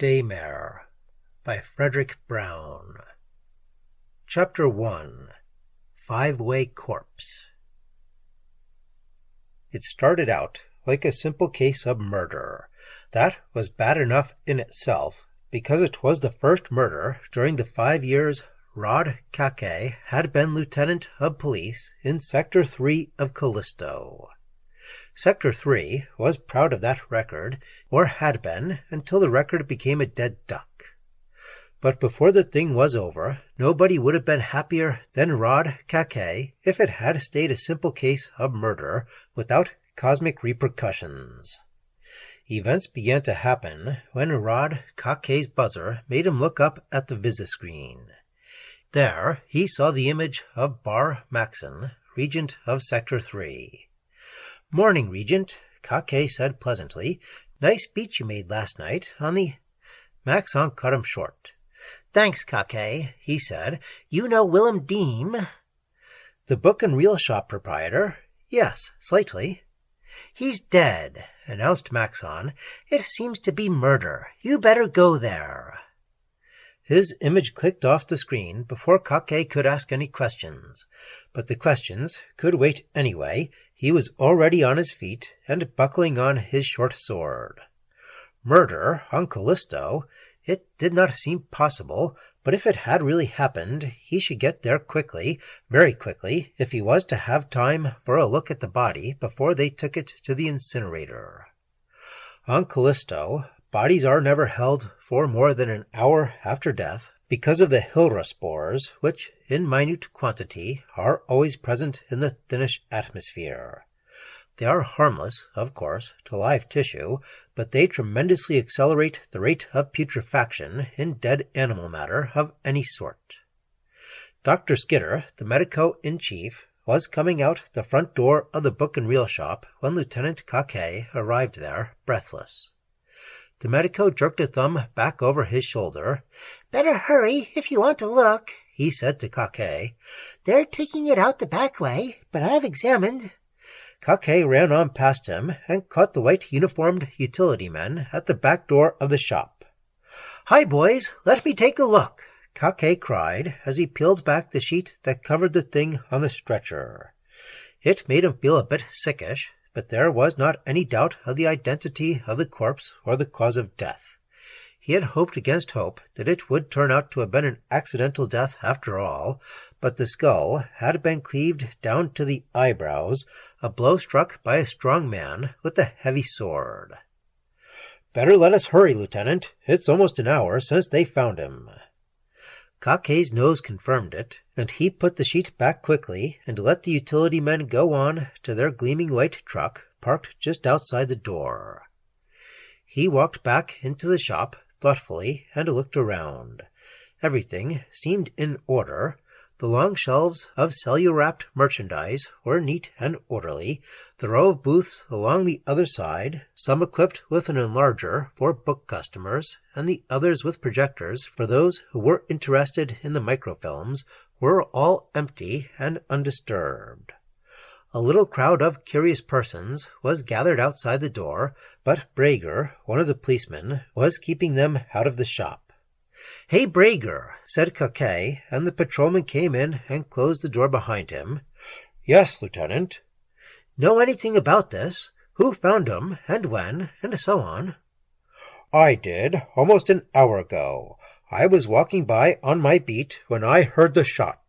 Daymare by Fredric Brown. Chapter 1. Five-Way Corpse. It started out like a simple case of murder. That was bad enough in itself, because it was the first murder during the 5 years Caquer had been lieutenant of police in Sector 3 of Callisto. Sector 3 was proud of that record, or had been, until the record became a dead duck. But before the thing was over, nobody would have been happier than Caquer if it had stayed a simple case of murder without cosmic repercussions. Events began to happen when Caquer's buzzer made him look up at the visa-screen. There he saw the image of Bar Maxon, Regent of Sector 3. "Morning, Regent," Caquer said pleasantly. "Nice speech you made last night on the—" Maxon cut him short. "Thanks, Caquer," he said. "You know Willem Deem?" "The book and reel shop proprietor? Yes, slightly." "He's dead," announced Maxon. "It seems to be murder. You better go there." His image clicked off the screen before Caquer could ask any questions. But the questions could wait anyway. He was already on his feet and buckling on his short sword. Murder on Callisto? It did not seem possible, but if it had really happened, he should get there quickly, very quickly, if he was to have time for a look at the body before they took it to the incinerator. On Callisto, bodies are never held for more than an hour after death because of the Hylra spores, which, in minute quantity, are always present in the thinnish atmosphere. They are harmless, of course, to live tissue, but they tremendously accelerate the rate of putrefaction in dead animal matter of any sort. Dr. Skidder, the medico-in-chief, was coming out the front door of the book and reel shop when Lieutenant Caquer arrived there, breathless. The medico jerked a thumb back over his shoulder. "Better hurry if you want to look," he said to Caquer. "They're taking it out the back way, but I've examined." Caquer ran on past him and caught the white-uniformed utility men at the back door of the shop. "Hi, boys, let me take a look," Caquer cried as he peeled back the sheet that covered the thing on the stretcher. It made him feel a bit sickish, but there was not any doubt of the identity of the corpse or the cause of death. He had hoped against hope that it would turn out to have been an accidental death after all, but the skull had been cleaved down to the eyebrows, a blow struck by a strong man with a heavy sword. "Better let us hurry, Lieutenant. It's almost an hour since they found him." Caquer's nose confirmed it, and he put the sheet back quickly and let the utility men go on to their gleaming white truck parked just outside the door. He walked back into the shop thoughtfully and looked around. Everything seemed in order. The long shelves of cellular-wrapped merchandise were neat and orderly, the row of booths along the other side, some equipped with an enlarger for book customers, and the others with projectors for those who were interested in the microfilms, were all empty and undisturbed. A little crowd of curious persons was gathered outside the door, but Brager, one of the policemen, was keeping them out of the shop. "Hey, Brager," said Caquer, and the patrolman came in and closed the door behind him. "Yes, Lieutenant." "Know anything about this? Who found him, and when, and so on?" "I did, almost an hour ago. I was walking by on my beat when I heard the shot."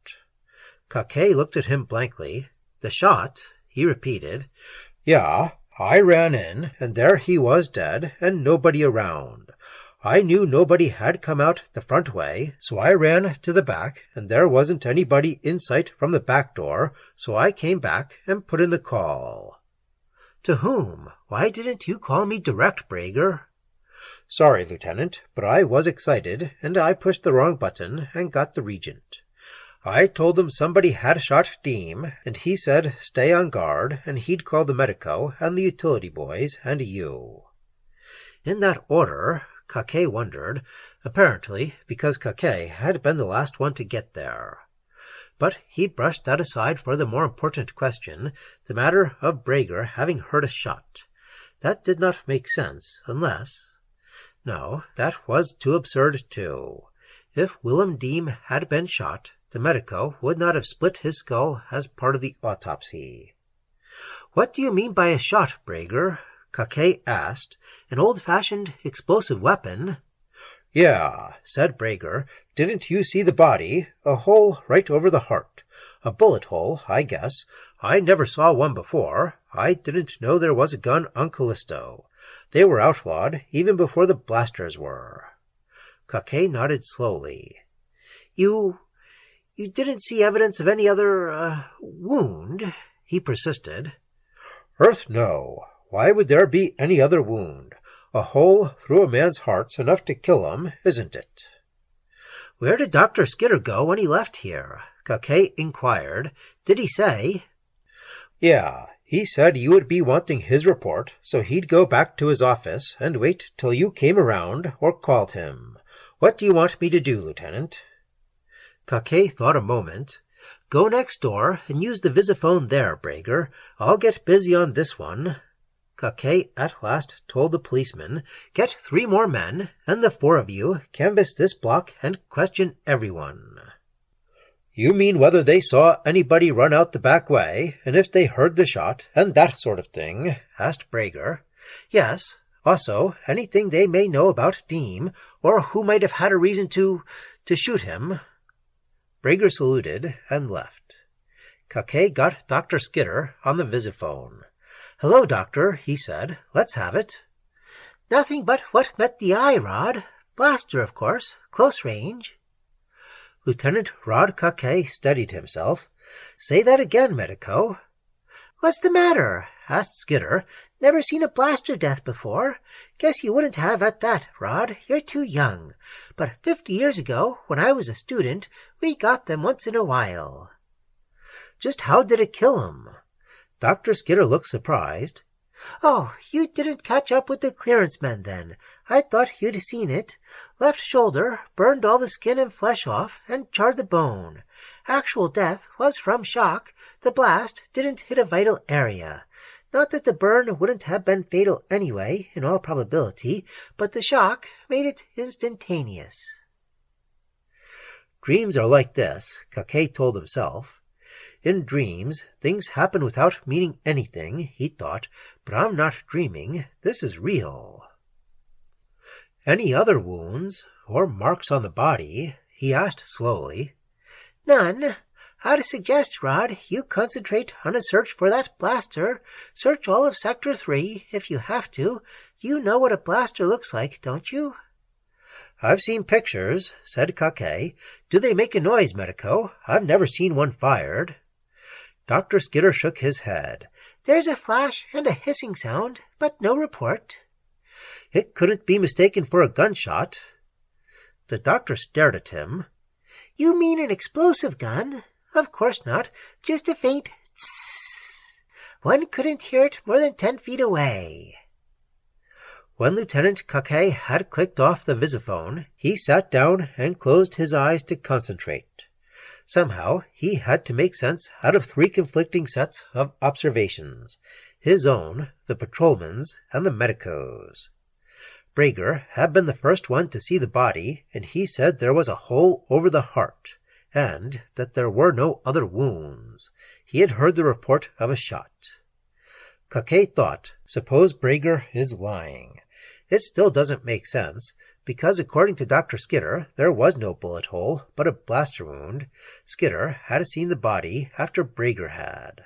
Caquer looked at him blankly. "The shot?" he repeated. "Yeah, I ran in, and there he was dead, and nobody around. I knew nobody had come out the front way, so I ran to the back, and there wasn't anybody in sight from the back door, so I came back and put in the call." "To whom? Why didn't you call me direct, Brager?" "Sorry, Lieutenant, but I was excited, and I pushed the wrong button and got the Regent. I told him somebody had shot Deem, and he said stay on guard, and he'd call the medico and the utility boys and you." In that order? Caquer wondered, apparently because Caquer had been the last one to get there. But he brushed that aside for the more important question, the matter of Brager having heard a shot. That did not make sense, unless— No, that was too absurd, too. If Willem Deem had been shot, the medico would not have split his skull as part of the autopsy. "What do you mean by a shot, Brager?" Caquer asked. "An old-fashioned explosive weapon?" "Yeah," said Brager. "Didn't you see the body? A hole right over the heart. A bullet hole, I guess. I never saw one before. I didn't know there was a gun on Callisto. They were outlawed even before the blasters were." Caquer nodded slowly. You didn't see evidence of any other, wound?" he persisted. "Earth, no. Why would there be any other wound? A hole through a man's heart's enough to kill him, isn't it?" "Where did Dr. Skinner go when he left here?" Caquer inquired. "Did he say?" "Yeah, he said you would be wanting his report, so he'd go back to his office and wait till you came around or called him. What do you want me to do, Lieutenant?" Caquer thought a moment. "Go next door and use the visiphone there, Brager. I'll get busy on this one." Caquer at last told the policeman, "Get 3 more men, and the 4 of you canvass this block and question everyone." "You mean whether they saw anybody run out the back way, and if they heard the shot, and that sort of thing?" asked Brager. "Yes. Also, anything they may know about Deem, or who might have had a reason to shoot him." Brager saluted and left. Caquer got Dr. Skinner on the visiphone. "Hello, Doctor," he said. "Let's have it." "Nothing but what met the eye, Rod. Blaster, of course. Close range." Lieutenant Rod Caquer steadied himself. "Say that again, medico." "What's the matter?" asked Skinner. "Never seen a blaster death before? Guess you wouldn't have at that, Rod. You're too young. But 50 years ago, when I was a student, we got them once in a while." "Just how did it kill him?" Dr. Skinner looked surprised. "Oh, you didn't catch up with the clearance men, then. I thought you'd seen it. Left shoulder, burned all the skin and flesh off, and charred the bone. Actual death was from shock. The blast didn't hit a vital area. Not that the burn wouldn't have been fatal anyway, in all probability, but the shock made it instantaneous." Dreams are like this, Caquer told himself. In dreams, things happen without meaning anything, he thought, but I'm not dreaming. This is real. "Any other wounds, or marks on the body?" he asked slowly. "None. I'd suggest, Rod, you concentrate on a search for that blaster. Search all of Sector 3, if you have to. You know what a blaster looks like, don't you?" "I've seen pictures," said Caquer. "Do they make a noise, medico? I've never seen one fired." Dr. Skinner shook his head. "There's a flash and a hissing sound, but no report." "It couldn't be mistaken for a gunshot." The doctor stared at him. "You mean an explosive gun? Of course not. Just a faint tss. One couldn't hear it more than 10 feet away." When Lieutenant Caquer had clicked off the visiphone, he sat down and closed his eyes to concentrate. Somehow he had to make sense out of 3 conflicting sets of observations: his own, the patrolman's, and the medico's. Brager had been the first one to see the body, and he said there was a hole over the heart, and that there were no other wounds. He had heard the report of a shot. Caquer thought, suppose Brager is lying. It still doesn't make sense, because according to Dr. Skinner, there was no bullet hole, but a blaster wound. Skinner had seen the body after Brager had.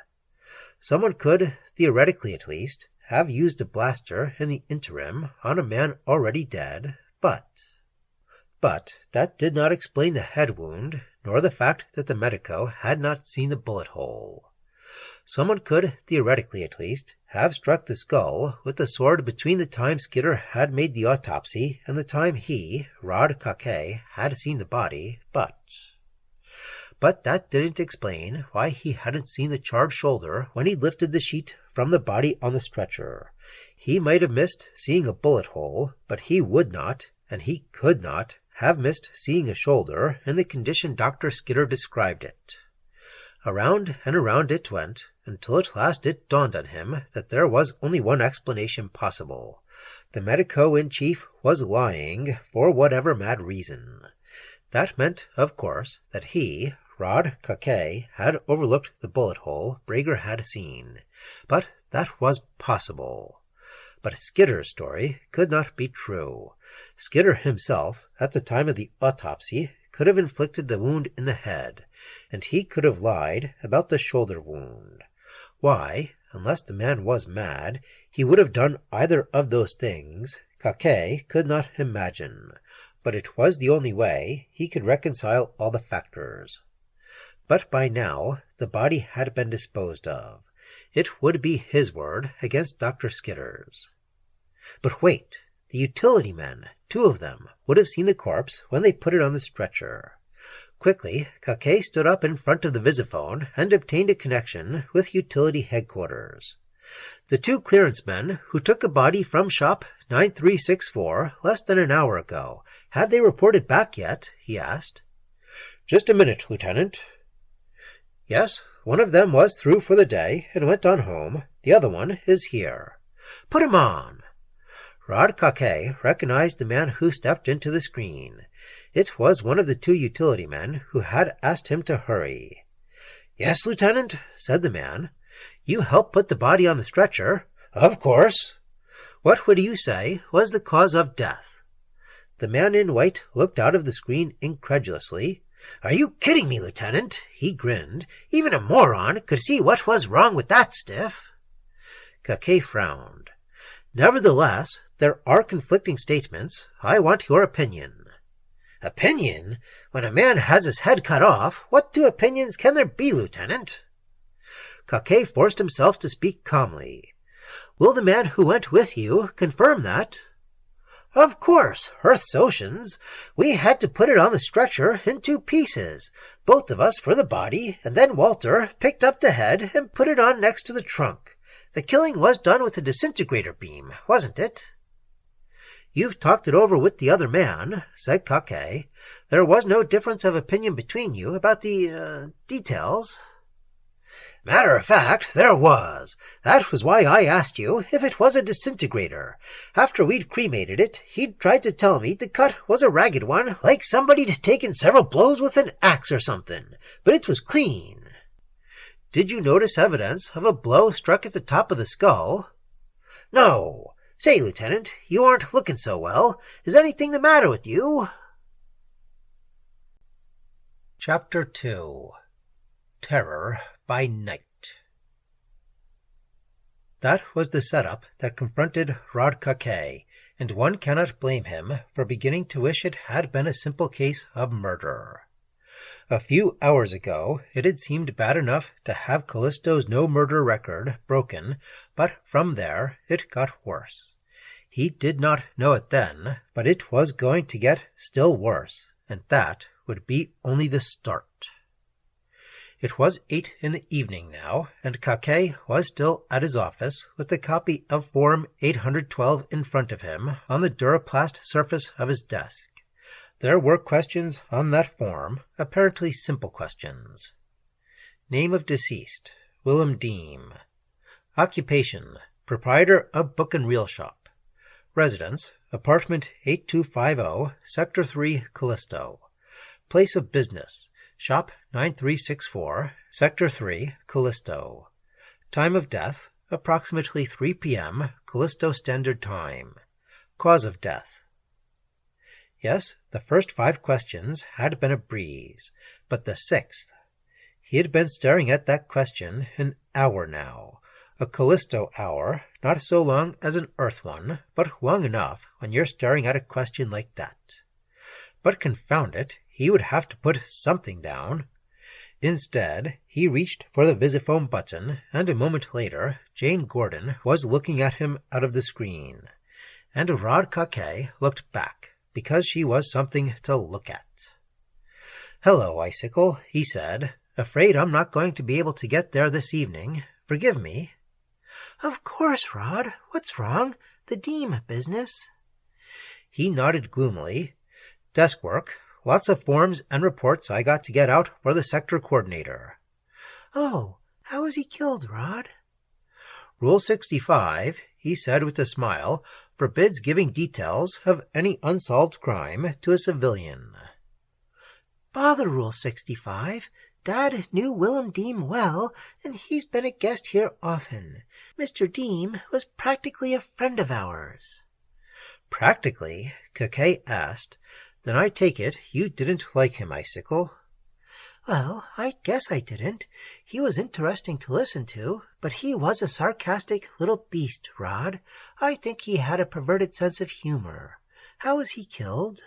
Someone could, theoretically at least, have used a blaster in the interim on a man already dead, but that did not explain the head wound, nor the fact that the medico had not seen the bullet hole. Someone could, theoretically at least, have struck the skull with the sword between the time Skinner had made the autopsy and the time he, Rod Caquer, had seen the body, but that didn't explain why he hadn't seen the charred shoulder when he lifted the sheet from the body on the stretcher. He might have missed seeing a bullet hole, but he would not, and he could not, have missed seeing a shoulder in the condition Dr. Skinner described it. Around and around it went, until at last it dawned on him that there was only one explanation possible. The medico-in-chief was lying for whatever mad reason. That meant, of course, that he, Rod Caquer, had overlooked the bullet hole Brager had seen. But that was possible. But Skitter's story could not be true. Skitter himself, at the time of the autopsy, could have inflicted the wound in the head, and he could have lied about the shoulder wound. Why, unless the man was mad, he would have done either of those things, Caquer could not imagine, but it was the only way he could reconcile all the factors. But by now the body had been disposed of. It would be his word against Dr. Skitter's. But wait, the utility men, 2 of them, would have seen the corpse when they put it on the stretcher. Quickly, Caquer stood up in front of the visiphone and obtained a connection with utility headquarters. The 2 clearance men who took a body from shop 9364 less than an hour ago, have they reported back yet? He asked. Just a minute, Lieutenant. Yes, one of them was through for the day and went on home. The other one is here. Put him on. Rod Caquer recognized the man who stepped into the screen. It was one of the 2 utility men who had asked him to hurry. Yes, Lieutenant, said the man. You helped put the body on the stretcher. Of course. What would you say was the cause of death? The man in white looked out of the screen incredulously. Are you kidding me, Lieutenant? He grinned. Even a moron could see what was wrong with that stiff. Caquer frowned. Nevertheless, there are conflicting statements. I want your opinion. Opinion? When a man has his head cut off, what 2 opinions can there be, Lieutenant? Caquer forced himself to speak calmly. Will the man who went with you confirm that? Of course, Earth's oceans. We had to put it on the stretcher in 2 pieces, both of us for the body, and then Walter picked up the head and put it on next to the trunk. The killing was done with a disintegrator beam, wasn't it? You've talked it over with the other man, said Caquer. There was no difference of opinion between you about the, details. Matter of fact, there was. That was why I asked you if it was a disintegrator. After we'd cremated it, he'd tried to tell me the cut was a ragged one, like somebody'd taken several blows with an axe or something, but it was clean. Did you notice evidence of a blow struck at the top of the skull? No. Say, Lieutenant, you aren't looking so well. Is anything the matter with you? Chapter 2. Terror by Night. That was the setup that confronted Rod Caquer, and one cannot blame him for beginning to wish it had been a simple case of murder. A few hours ago it had seemed bad enough to have Callisto's no-murder record broken, but from there it got worse. He did not know it then, but it was going to get still worse, and that would be only the start. It was 8 in the evening now, and Caquer was still at his office with the copy of Form 812 in front of him on the duraplast surface of his desk. There were questions on that form, apparently simple questions. Name of deceased, Willem Deem. Occupation, proprietor of book and reel shop. Residence, apartment 8250, Sector 3, Callisto. Place of business, shop 9364, Sector 3, Callisto. Time of death, approximately 3 p.m., Callisto Standard Time. Cause of death. Yes, the first 5 questions had been a breeze, but the 6th. He had been staring at that question an hour now. A Callisto hour, not so long as an Earth one, but long enough when you're staring at a question like that. But confound it, he would have to put something down. Instead, he reached for the visiphone button, and a moment later, Jane Gordon was looking at him out of the screen. And Rod Caquer looked back, because she was something to look at. Hello, Icicle, he said. Afraid I'm not going to be able to get there this evening. Forgive me. Of course, Rod. What's wrong? The Deem business. He nodded gloomily. Desk work. Lots of forms and reports I got to get out for the sector coordinator. Oh, how was he killed, Rod? Rule 65, he said with a smile, forbids giving details of any unsolved crime to a civilian. Bother Rule 65. Dad knew Willem Deem well, and he's been a guest here often. Mr. Deem was practically a friend of ours. Practically? Caquer asked. Then I take it you didn't like him, Icicle? Well, I guess I didn't. He was interesting to listen to, but he was a sarcastic little beast, Rod. I think he had a perverted sense of humor. How was he killed?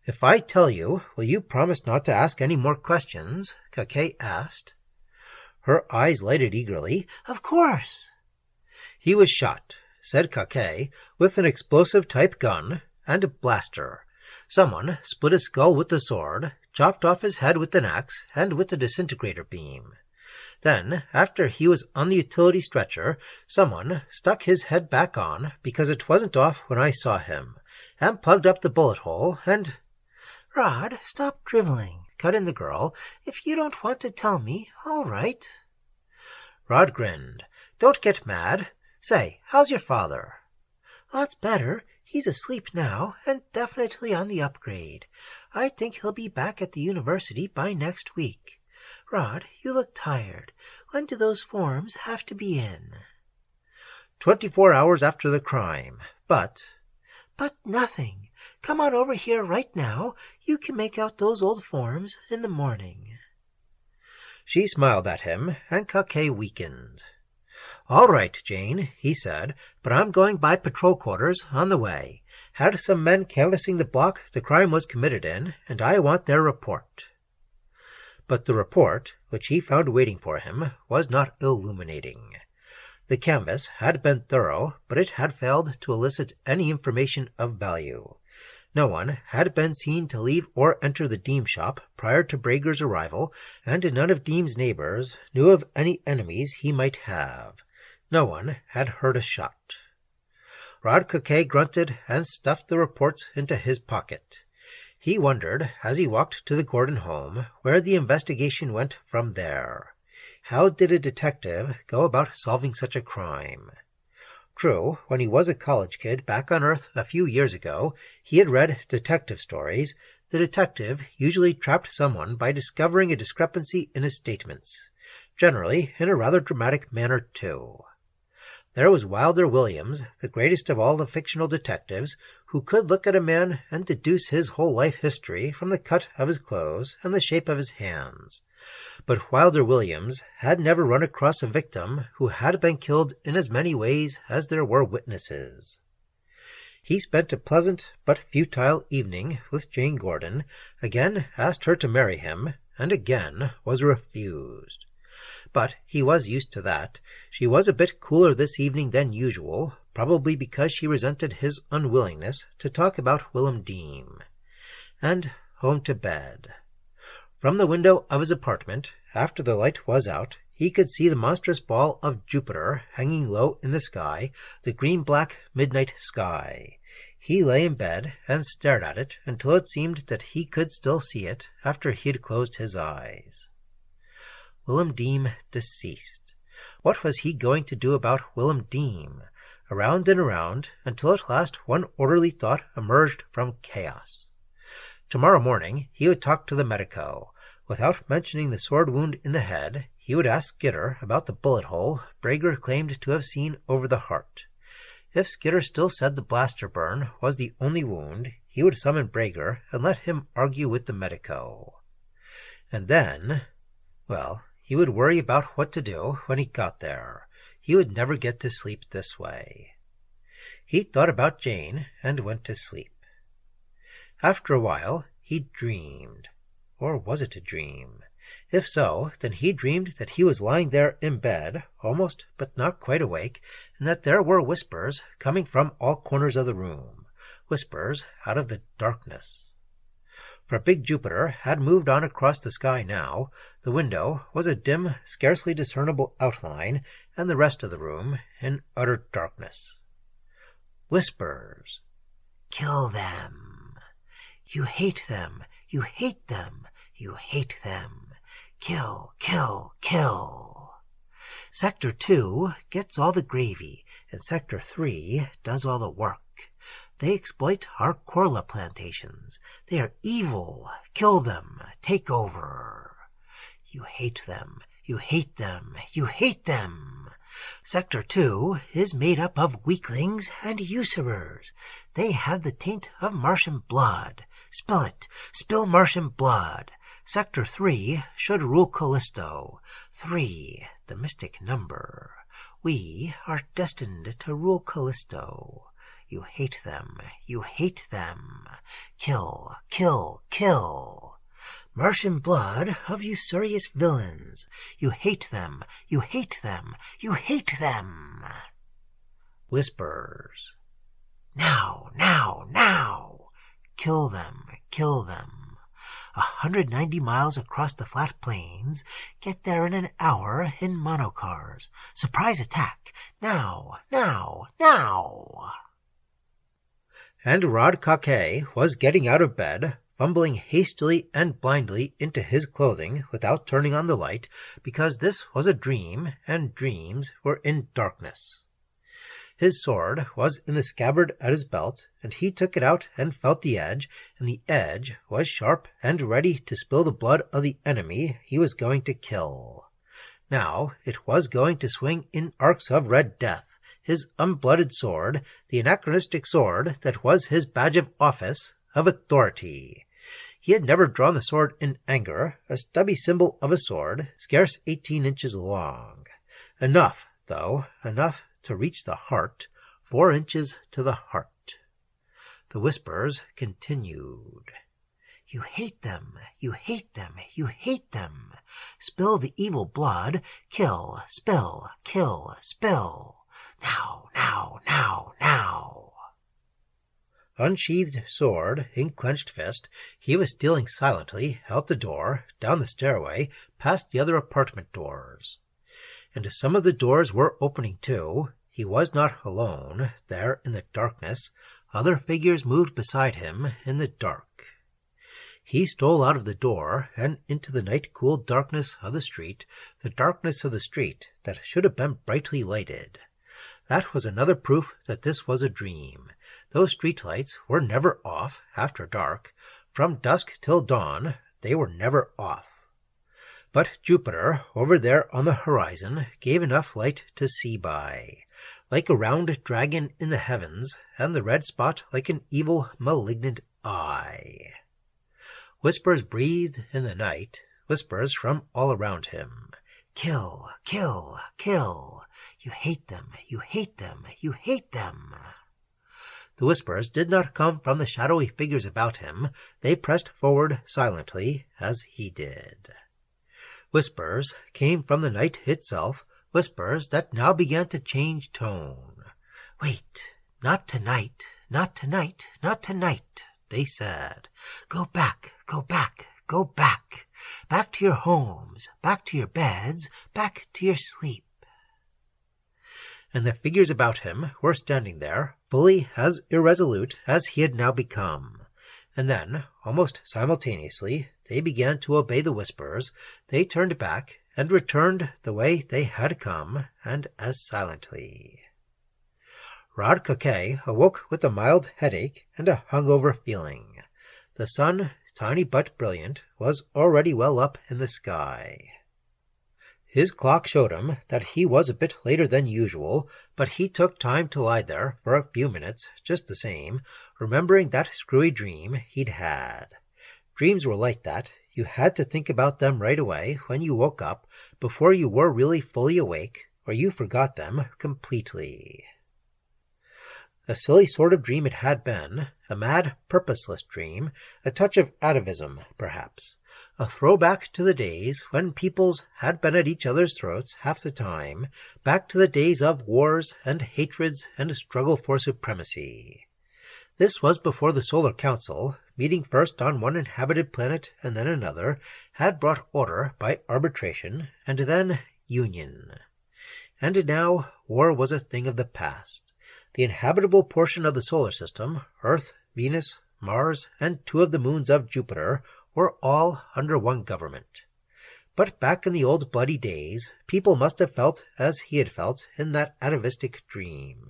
If I tell you, will you promise not to ask any more questions? Caquer asked. Her eyes lighted eagerly. Of course. He was shot, said Caquer, with an explosive-type gun and a blaster. Someone split his skull with the sword, chopped off his head with an axe, and with the disintegrator beam. Then, after he was on the utility stretcher, someone stuck his head back on, because it wasn't off when I saw him, and plugged up the bullet hole, and— Rod, stop driveling, cut in the girl. If you don't want to tell me, all right. Rod grinned. Don't get mad. Say, how's your father? Lots better. He's asleep now, and definitely on the upgrade. I think he'll be back at the university by next week. Rod, you look tired. When do those forms have to be in? 24 hours after the crime, but— But nothing. Come on over here right now. You can make out those old forms in the morning. She smiled at him, and Caquer weakened. All right, Jane, he said, but I'm going by patrol quarters on the way. Had some men canvassing the block the crime was committed in, and I want their report. But the report, which he found waiting for him, was not illuminating. The canvass had been thorough, but it had failed to elicit any information of value. No one had been seen to leave or enter the Deem shop prior to Brager's arrival, and none of Deem's neighbors knew of any enemies he might have. No one had heard a shot. Rod Caquer grunted and stuffed the reports into his pocket. He wondered, as he walked to the Gordon home, where the investigation went from there. How did a detective go about solving such a crime? True, when he was a college kid back on Earth a few years ago, he had read detective stories. The detective usually trapped someone by discovering a discrepancy in his statements, generally in a rather dramatic manner, too. There was Wilder Williams, the greatest of all the fictional detectives, who could look at a man and deduce his whole life history from the cut of his clothes and the shape of his hands. But Wilder Williams had never run across a victim who had been killed in as many ways as there were witnesses. He spent a pleasant but futile evening with Jane Gordon, again asked her to marry him, and again was refused. But he was used to that. She was a bit cooler this evening than usual, probably because she resented his unwillingness to talk about Willem Deem. And home to bed. From the window of his apartment, after the light was out, he could see the monstrous ball of Jupiter hanging low in the sky, the green-black midnight sky. He lay in bed and stared at it until it seemed that he could still see it after he had closed his eyes. Willem Deem deceased. What was he going to do about Willem Deem? Around and around, until at last one orderly thought emerged from chaos. Tomorrow morning he would talk to the medico. Without mentioning the sword wound in the head, he would ask Skitter about the bullet hole Brager claimed to have seen over the heart. If Skitter still said the blaster burn was the only wound, he would summon Brager and let him argue with the medico. And then, well, he would worry about what to do when he got there. He would never get to sleep this way. He thought about Jane and went to sleep. After a while, he dreamed. Or was it a dream? If so, then he dreamed that he was lying there in bed, almost but not quite awake, and that there were whispers coming from all corners of the room, whispers out of the darkness. For big Jupiter had moved on across the sky now. The window was a dim, scarcely discernible outline, and the rest of the room in utter darkness. Whispers. Kill them. You hate them. You hate them. You hate them. Kill, kill, kill. Sector 2 gets all the gravy, and Sector 3 does all the work. They exploit our Corla plantations. They are evil. Kill them. Take over. You hate them. You hate them. You hate them. Sector 2 is made up of weaklings and usurers. They have the taint of Martian blood. Spill it. Spill Martian blood. Sector 3 should rule Callisto. 3, the mystic number. We are destined to rule Callisto. You hate them. You hate them. Kill, kill, kill. Martian blood of usurious villains. You hate them. You hate them. You hate them. Whispers. Now, now, now. Kill them. Kill them. 190 miles across the flat plains. Get there in an hour in monocars. Surprise attack. Now, now, now. And Rod Caquer was getting out of bed, fumbling hastily and blindly into his clothing without turning on the light, because this was a dream, and dreams were in darkness. His sword was in the scabbard at his belt, and he took it out and felt the edge, and the edge was sharp and ready to spill the blood of the enemy he was going to kill. Now it was going to swing in arcs of red death, his unblooded sword, the anachronistic sword that was his badge of office, of authority. He had never drawn the sword in anger, a stubby symbol of a sword, scarce 18 inches long. Enough, though, enough to reach the heart, 4 inches to the heart. The whispers continued. You hate them, you hate them, you hate them. Spill the evil blood, kill, spill, kill, spill. Now, now, now, now. Unsheathed sword in clenched fist, he was stealing silently out the door, down the stairway, past the other apartment doors. And some of the doors were opening too. He was not alone, there in the darkness. Other figures moved beside him in the dark. He stole out of the door and into the night-cool darkness of the street that should have been brightly lighted. That was another proof that this was a dream. Those street lights were never off after dark. From dusk till dawn, they were never off. But Jupiter, over there on the horizon, gave enough light to see by, like a round dragon in the heavens, and the red spot like an evil, malignant eye. Whispers breathed in the night, whispers from all around him. Kill, kill, kill. You hate them, you hate them, you hate them. The whispers did not come from the shadowy figures about him. They pressed forward silently, as he did. Whispers came from the night itself, whispers that now began to change tone. Wait, not tonight, not tonight, not tonight, they said. Go back, go back, go back. Back to your homes, back to your beds, back to your sleep. And the figures about him were standing there, fully as irresolute as he had now become. And then, almost simultaneously, they began to obey the whispers. They turned back and returned the way they had come, and as silently. Rod Caquer awoke with a mild headache and a hungover feeling. The sun, tiny but brilliant, was already well up in the sky. His clock showed him that he was a bit later than usual, but he took time to lie there for a few minutes, just the same, remembering that screwy dream he'd had. Dreams were like that. You had to think about them right away when you woke up, before you were really fully awake, or you forgot them completely. A silly sort of dream it had been, a mad, purposeless dream, a touch of atavism, perhaps. A throwback to the days when peoples had been at each other's throats half the time, back to the days of wars and hatreds and struggle for supremacy. This was before the Solar Council, meeting first on one inhabited planet and then another, had brought order by arbitration, and then union. And now war was a thing of the past. The inhabitable portion of the solar system, Earth, Venus, Mars, and 2 of the moons of Jupiter, were all under one government. But back in the old bloody days, people must have felt as he had felt in that atavistic dream.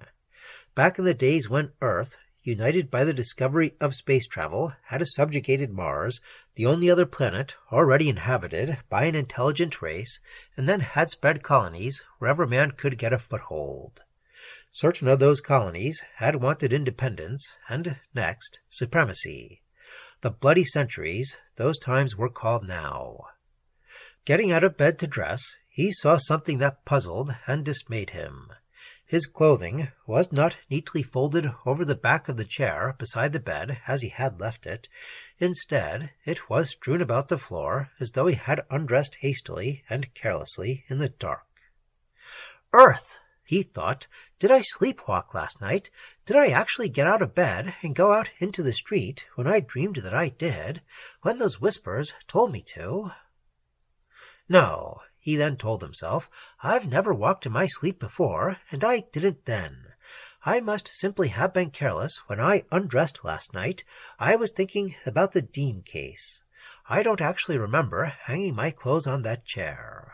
Back in the days when Earth, united by the discovery of space travel, had subjugated Mars, the only other planet already inhabited by an intelligent race, and then had spread colonies wherever man could get a foothold. Certain of those colonies had wanted independence, and next, supremacy. The bloody centuries, those times were called now. Getting out of bed to dress, he saw something that puzzled and dismayed him. His clothing was not neatly folded over the back of the chair beside the bed as he had left it. Instead, it was strewn about the floor as though he had undressed hastily and carelessly in the dark. "Earth!" he thought. "Did I sleepwalk last night? Did I actually get out of bed and go out into the street when I dreamed that I did, when those whispers told me to? No," he then told himself, "I've never walked in my sleep before, and I didn't then. I must simply have been careless when I undressed last night. I was thinking about the Deem case. I don't actually remember hanging my clothes on that chair."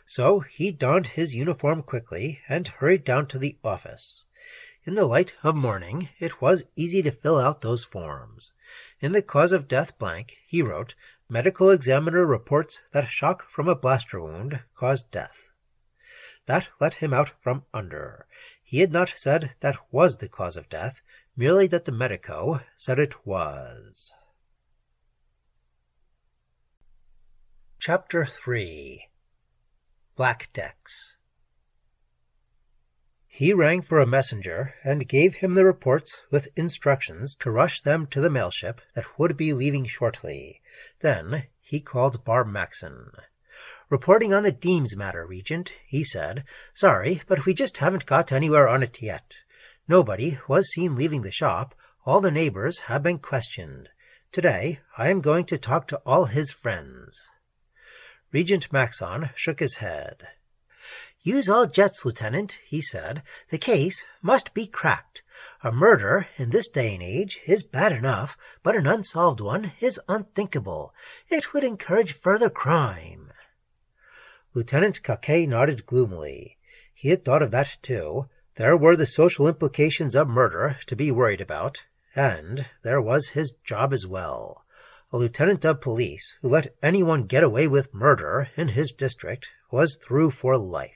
So he donned his uniform quickly and hurried down to the office. In the light of morning, it was easy to fill out those forms. In the cause of death blank, he wrote, "Medical examiner reports that shock from a blaster wound caused death." That let him out from under. He had not said that was the cause of death, merely that the medico said it was. Chapter 3. Blackdex. He rang for a messenger and gave him the reports with instructions to rush them to the mailship that would be leaving shortly. Then he called Bar Maxon. "Reporting on the Deems matter, Regent," he said. "Sorry, but we just haven't got anywhere on it yet. Nobody was seen leaving the shop. All the neighbors have been questioned. Today I am going to talk to all his friends." Regent Maxon shook his head. "Use all jets, Lieutenant," he said. "The case must be cracked. A murder in this day and age is bad enough, but an unsolved one is unthinkable. It would encourage further crime." Lieutenant Caquer nodded gloomily. He had thought of that too. There were the social implications of murder to be worried about, and there was his job as well. A lieutenant of police who let anyone get away with murder in his district was through for life.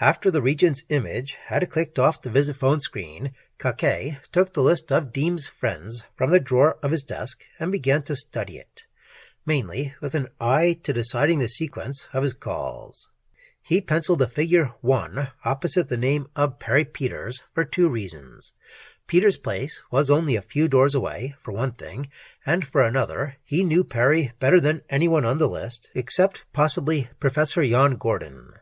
After the Regent's image had clicked off the visiphone screen, Caquer took the list of Deem's friends from the drawer of his desk and began to study it, mainly with an eye to deciding the sequence of his calls. He penciled the figure 1 opposite the name of Perry Peters for 2 reasons. Peter's place was only a few doors away, for one thing, and for another, he knew Perry better than anyone on the list, except possibly Professor Jan Gordon.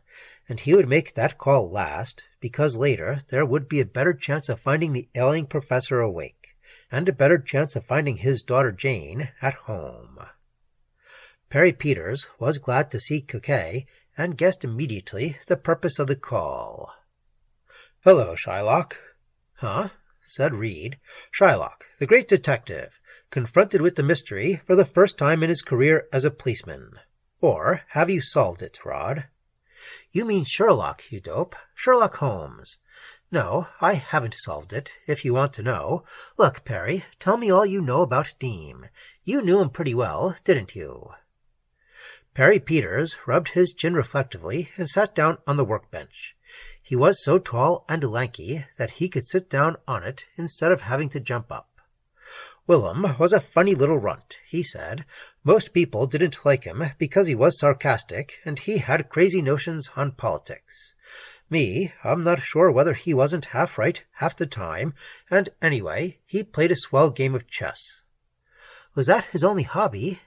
And he would make that call last, because later there would be a better chance of finding the ailing professor awake, and a better chance of finding his daughter Jane at home. Perry Peters was glad to see Caquer, and guessed immediately the purpose of the call. "Hello, Shylock." "Huh?" said Reed. "Shylock, the great detective, confronted with the mystery for the first time in his career as a policeman. Or have you solved it, Rod?" "You mean Sherlock, you dope. Sherlock Holmes. No, I haven't solved it, if you want to know. Look, Perry, tell me all you know about Deem. You knew him pretty well, didn't you?" Perry Peters rubbed his chin reflectively and sat down on the workbench. He was so tall and lanky that he could sit down on it instead of having to jump up. "Willem was a funny little runt," he said. "Most people didn't like him because he was sarcastic and he had crazy notions on politics. Me, I'm not sure whether he wasn't half right half the time, and anyway, he played a swell game of chess." "Was that his only hobby?"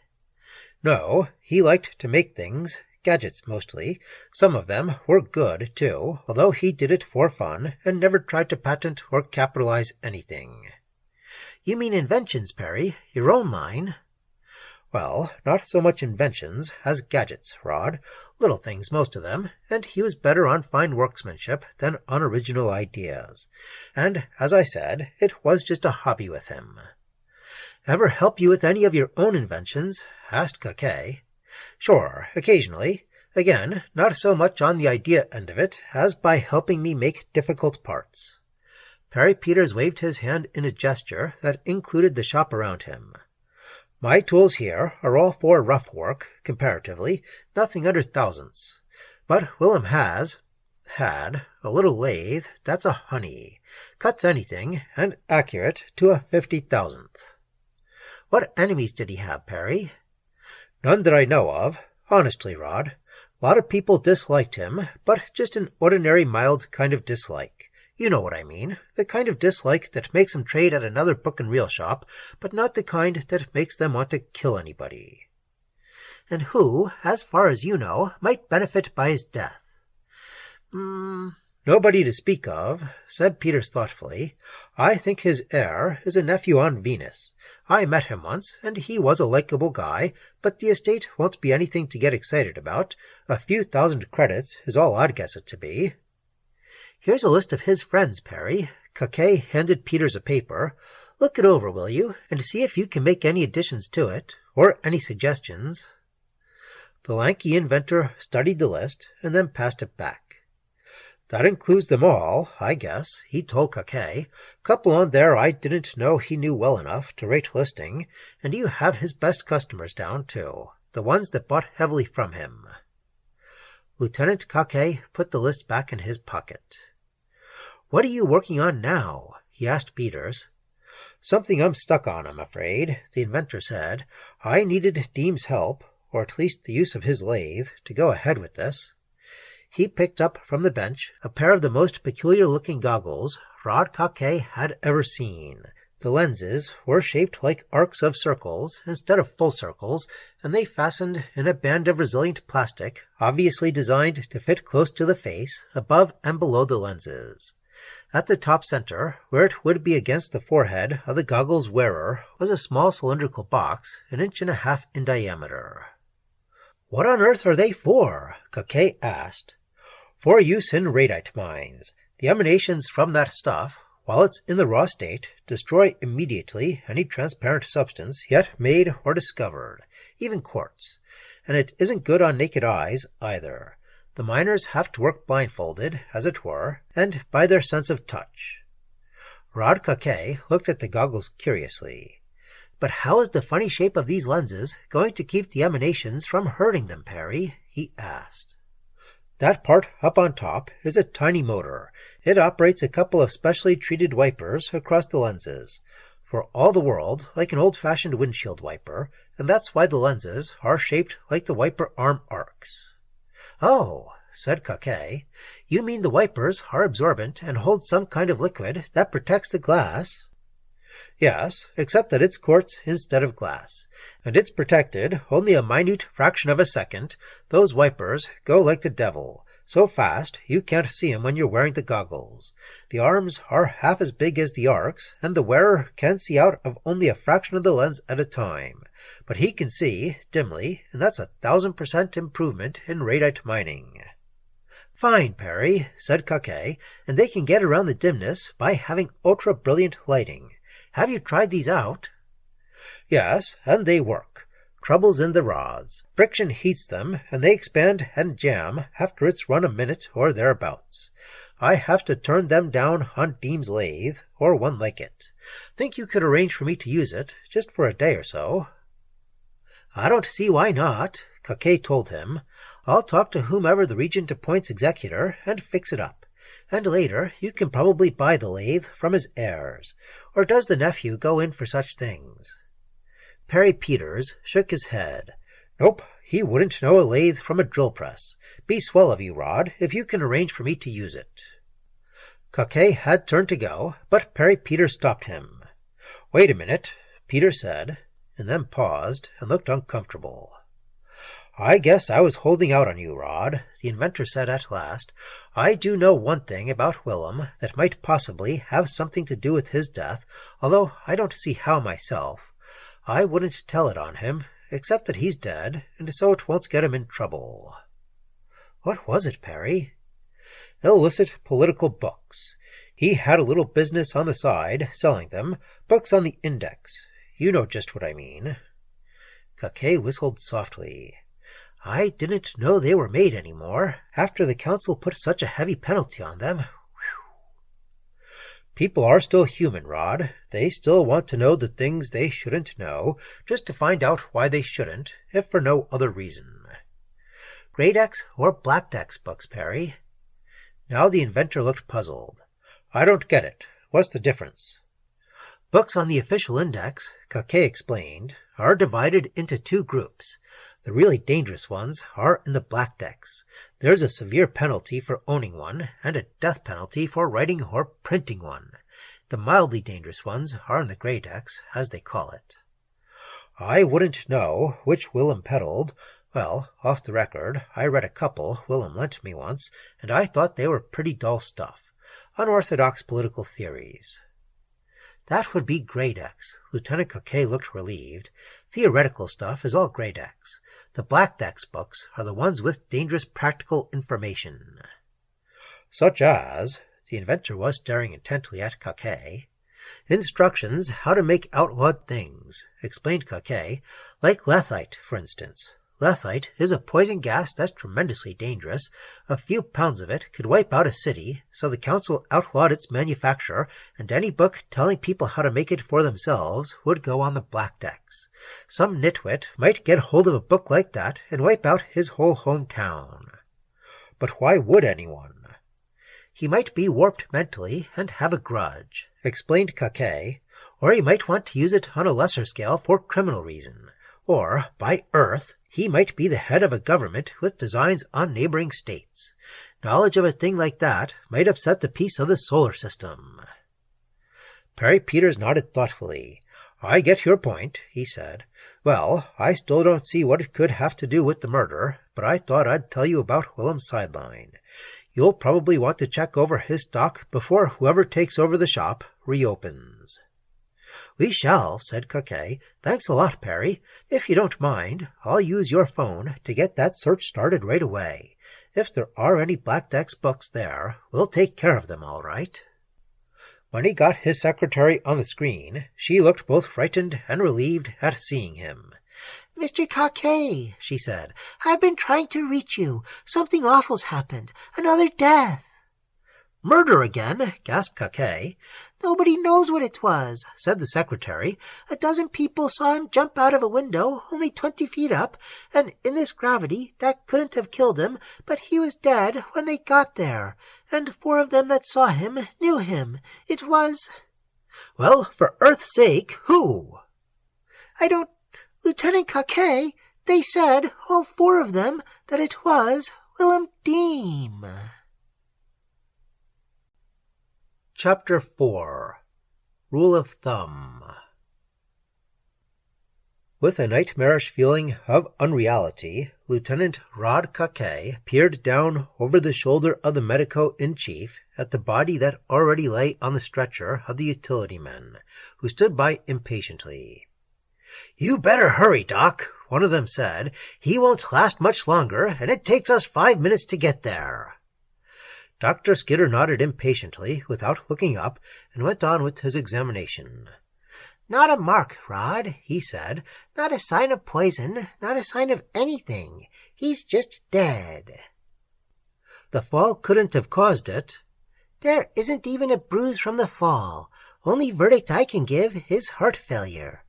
"No, he liked to make things. Gadgets, mostly. Some of them were good, too, although he did it for fun and never tried to patent or capitalize anything." "You mean inventions, Perry? Your own line?" "Well, not so much inventions as gadgets, Rod. Little things, most of them, and he was better on fine workmanship than on original ideas. And, as I said, it was just a hobby with him." "Ever help you with any of your own inventions?" asked Caquer. Sure, occasionally. Again, not so much on the idea end of it as by helping me make difficult parts. Perry Peters waved his hand in a gesture that included the shop around him. My tools here are all for rough work, comparatively, nothing under thousandths. But Willem had a little lathe that's a honey, cuts anything, and accurate to a 50,000th. What enemies did he have, Perry? None that I know of, honestly, Rod. A lot of people disliked him, but just an ordinary mild kind of dislike. You know what I mean, the kind of dislike that makes them trade at another book and reel shop, but not the kind that makes them want to kill anybody. And who, as far as you know, might benefit by his death? Nobody to speak of, said Peters thoughtfully. I think his heir is a nephew on Venus. I met him once, and he was a likable guy, but the estate won't be anything to get excited about. A few thousand credits is all I'd guess it to be. Here's a list of his friends, Perry. Caquer handed Peters a paper. Look it over, will you, and see if you can make any additions to it, or any suggestions. The lanky inventor studied the list, and then passed it back. That includes them all, I guess, he told Caquer. Couple on there I didn't know he knew well enough to rate listing, and you have his best customers down, too, the ones that bought heavily from him. Lieutenant Caquer put the list back in his pocket. What are you working on now? He asked Peters. Something I'm stuck on, I'm afraid, the inventor said. I needed Deem's help, or at least the use of his lathe, to go ahead with this. He picked up from the bench a pair of the most peculiar-looking goggles Rod Caquer had ever seen. The lenses were shaped like arcs of circles instead of full circles, and they fastened in a band of resilient plastic, obviously designed to fit close to the face, above and below the lenses. At the top center, where it would be against the forehead of the goggles wearer, was a small cylindrical box, 1.5 inches in diameter. What on earth are they for? Caquer asked. For use in radite mines. The emanations from that stuff, while it's in the raw state, destroy immediately any transparent substance yet made or discovered, even quartz. And it isn't good on naked eyes, either. The miners have to work blindfolded, as it were, and by their sense of touch. Rod Caquer looked at the goggles curiously. But how is the funny shape of these lenses going to keep the emanations from hurting them, Perry? He asked. That part up on top is a tiny motor. It operates a couple of specially treated wipers across the lenses, for all the world like an old-fashioned windshield wiper, and that's why the lenses are shaped like the wiper arm arcs. Oh, said Caquer, you mean the wipers are absorbent and hold some kind of liquid that protects the glass? Yes, except that it's quartz instead of glass, and it's protected only a minute fraction of a second. Those wipers go like the devil, so fast you can't see 'em when you're wearing the goggles. The arms are half as big as the arcs, and the wearer can see out of only a fraction of the lens at a time. But he can see, dimly, and that's 1,000% improvement in radite mining. Fine, Perry, said Caquer, and they can get around the dimness by having ultra-brilliant lighting. Have you tried these out? Yes, and they work. Trouble's in the rods. Friction heats them, and they expand and jam after it's run a minute or thereabouts. I have to turn them down on Deem's lathe, or one like it. Think you could arrange for me to use it, just for a day or so? I don't see why not, Caquer told him. I'll talk to whomever the regent appoints executor and fix it up. And later you can probably buy the lathe from his heirs. Or does the nephew go in for such things? Perry Peters shook his head. Nope, he wouldn't know a lathe from a drill press. Be swell of you, Rod, if you can arrange for me to use it. Caquer had turned to go, but Perry Peters stopped him. Wait a minute, Peter said, and then paused and looked uncomfortable. I guess I was holding out on you, Rod, the inventor said at last. I do know one thing about Willem that might possibly have something to do with his death, although I don't see how myself. I wouldn't tell it on him, except that he's dead, and so it won't get him in trouble. What was it, Perry? Illicit political books. He had a little business on the side, selling them, books on the index. You know just what I mean. Caquer whistled softly. I didn't know they were made anymore, after the council put such a heavy penalty on them. People are still human, Rod. They still want to know the things they shouldn't know, just to find out why they shouldn't, if for no other reason. Greydex or Blackdex books, Perry? Now the inventor looked puzzled. I don't get it. What's the difference? Books on the official index, Caquer explained, are divided into two groups. The really dangerous ones are in the Blackdex. There's a severe penalty for owning one, and a death penalty for writing or printing one. The mildly dangerous ones are in the Greydex, as they call it. I wouldn't know which Willem peddled. Well, off the record, I read a couple Willem lent me once, and I thought they were pretty dull stuff. Unorthodox political theories. That would be Greydex. Lieutenant Caquer looked relieved. Theoretical stuff is all Greydex. The Blackdex books are the ones with dangerous practical information. Such as, the inventor was staring intently at Caquer. Instructions how to make outlawed things, explained Caquer, like lethite, for instance. Lethite is a poison gas that's tremendously dangerous. A few pounds of it could wipe out a city, so the council outlawed its manufacture, and any book telling people how to make it for themselves would go on the Blackdex. Some nitwit might get hold of a book like that and wipe out his whole hometown. But why would anyone? He might be warped mentally and have a grudge, explained Caquer, or he might want to use it on a lesser scale for criminal reason. Or, by Earth, he might be the head of a government with designs on neighboring states. Knowledge of a thing like that might upset the peace of the solar system. Perry Peters nodded thoughtfully. I get your point, he said. Well, I still don't see what it could have to do with the murder, but I thought I'd tell you about Willem's sideline. You'll probably want to check over his stock before whoever takes over the shop reopens. We shall, said Caquer. Thanks a lot, Perry. If you don't mind, I'll use your phone to get that search started right away. If there are any Blackdex books there, we'll take care of them, all right. When he got his secretary on the screen, she looked both frightened and relieved at seeing him. Mr. Caquer, she said, I've been trying to reach you. Something awful's happened. Another death. Murder again, gasped Caquer. Nobody knows what it was, said the secretary. 12 people saw him jump out of a window only 20 feet up, and in this gravity that couldn't have killed him, but he was dead when they got there, and 4 of them that saw him knew him. It was... Well, for Earth's sake, who? I don't... Lieutenant Caquer, they said, all 4 of them, that it was Willem Deem. Chapter 4 Rule of Thumb. With a nightmarish feeling of unreality, Lieutenant Rod Caquer peered down over the shoulder of the medico-in-chief at the body that already lay on the stretcher of the utility men, who stood by impatiently. "You better hurry, Doc," one of them said. "He won't last much longer, and it takes us 5 minutes to get there." Dr. Skidder nodded impatiently without looking up and went on with his examination. "Not a mark, Rod," he said. "Not a sign of poison, not a sign of anything. He's just dead." "The fall couldn't have caused it." "There isn't even a bruise from the fall. Only verdict I can give is heart failure.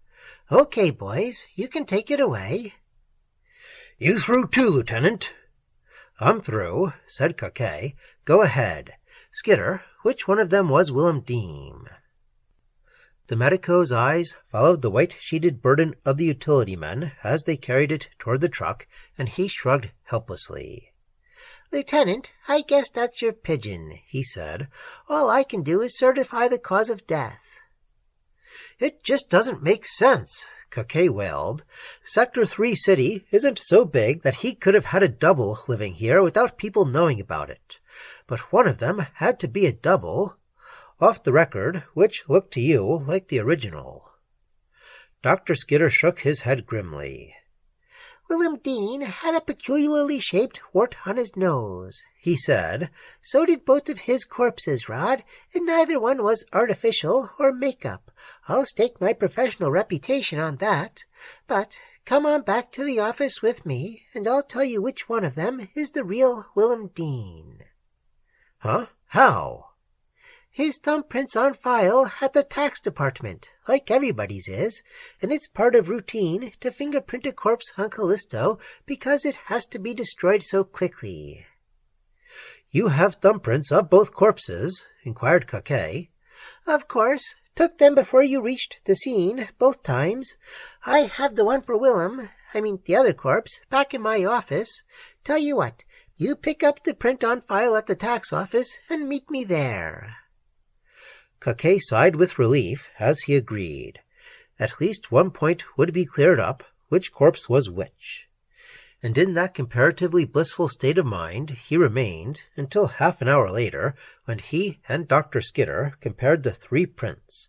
Okay, boys, you can take it away." "You through too, Lieutenant?" "I'm through," said Caquer. "Go ahead. Skidder, which one of them was Willem Deem?" The medico's eyes followed the white-sheeted burden of the utility men as they carried it toward the truck, and he shrugged helplessly. "Lieutenant, I guess that's your pigeon," he said. "All I can do is certify the cause of death." "It just doesn't make sense," Caquer wailed. "Sector 3 City isn't so big that he could have had a double living here without people knowing about it. But one of them had to be a double. Off the record, which looked to you like the original?" Dr. Skidder shook his head grimly. Willem Dean had a peculiarly shaped wart on his nose, he said. So did both of his corpses, Rod, and neither one was artificial or make-up. I'll stake my professional reputation on that. But come on back to the office with me, and I'll tell you which one of them is the real Willem Dean. Huh? How? His thumbprint's on file at the tax department, like everybody's is, and it's part of routine to fingerprint a corpse on Callisto because it has to be destroyed so quickly. You have thumbprints of both corpses? Inquired Caquer. Of course. Took them before you reached the scene, both times. I have the one for the other corpse, back in my office. Tell you what, you pick up the print on file at the tax office and meet me there. Caquer sighed with relief as he agreed. At least one point would be cleared up, which corpse was which. And in that comparatively blissful state of mind he remained until half an hour later, when he and Dr. Skidder compared the 3 prints,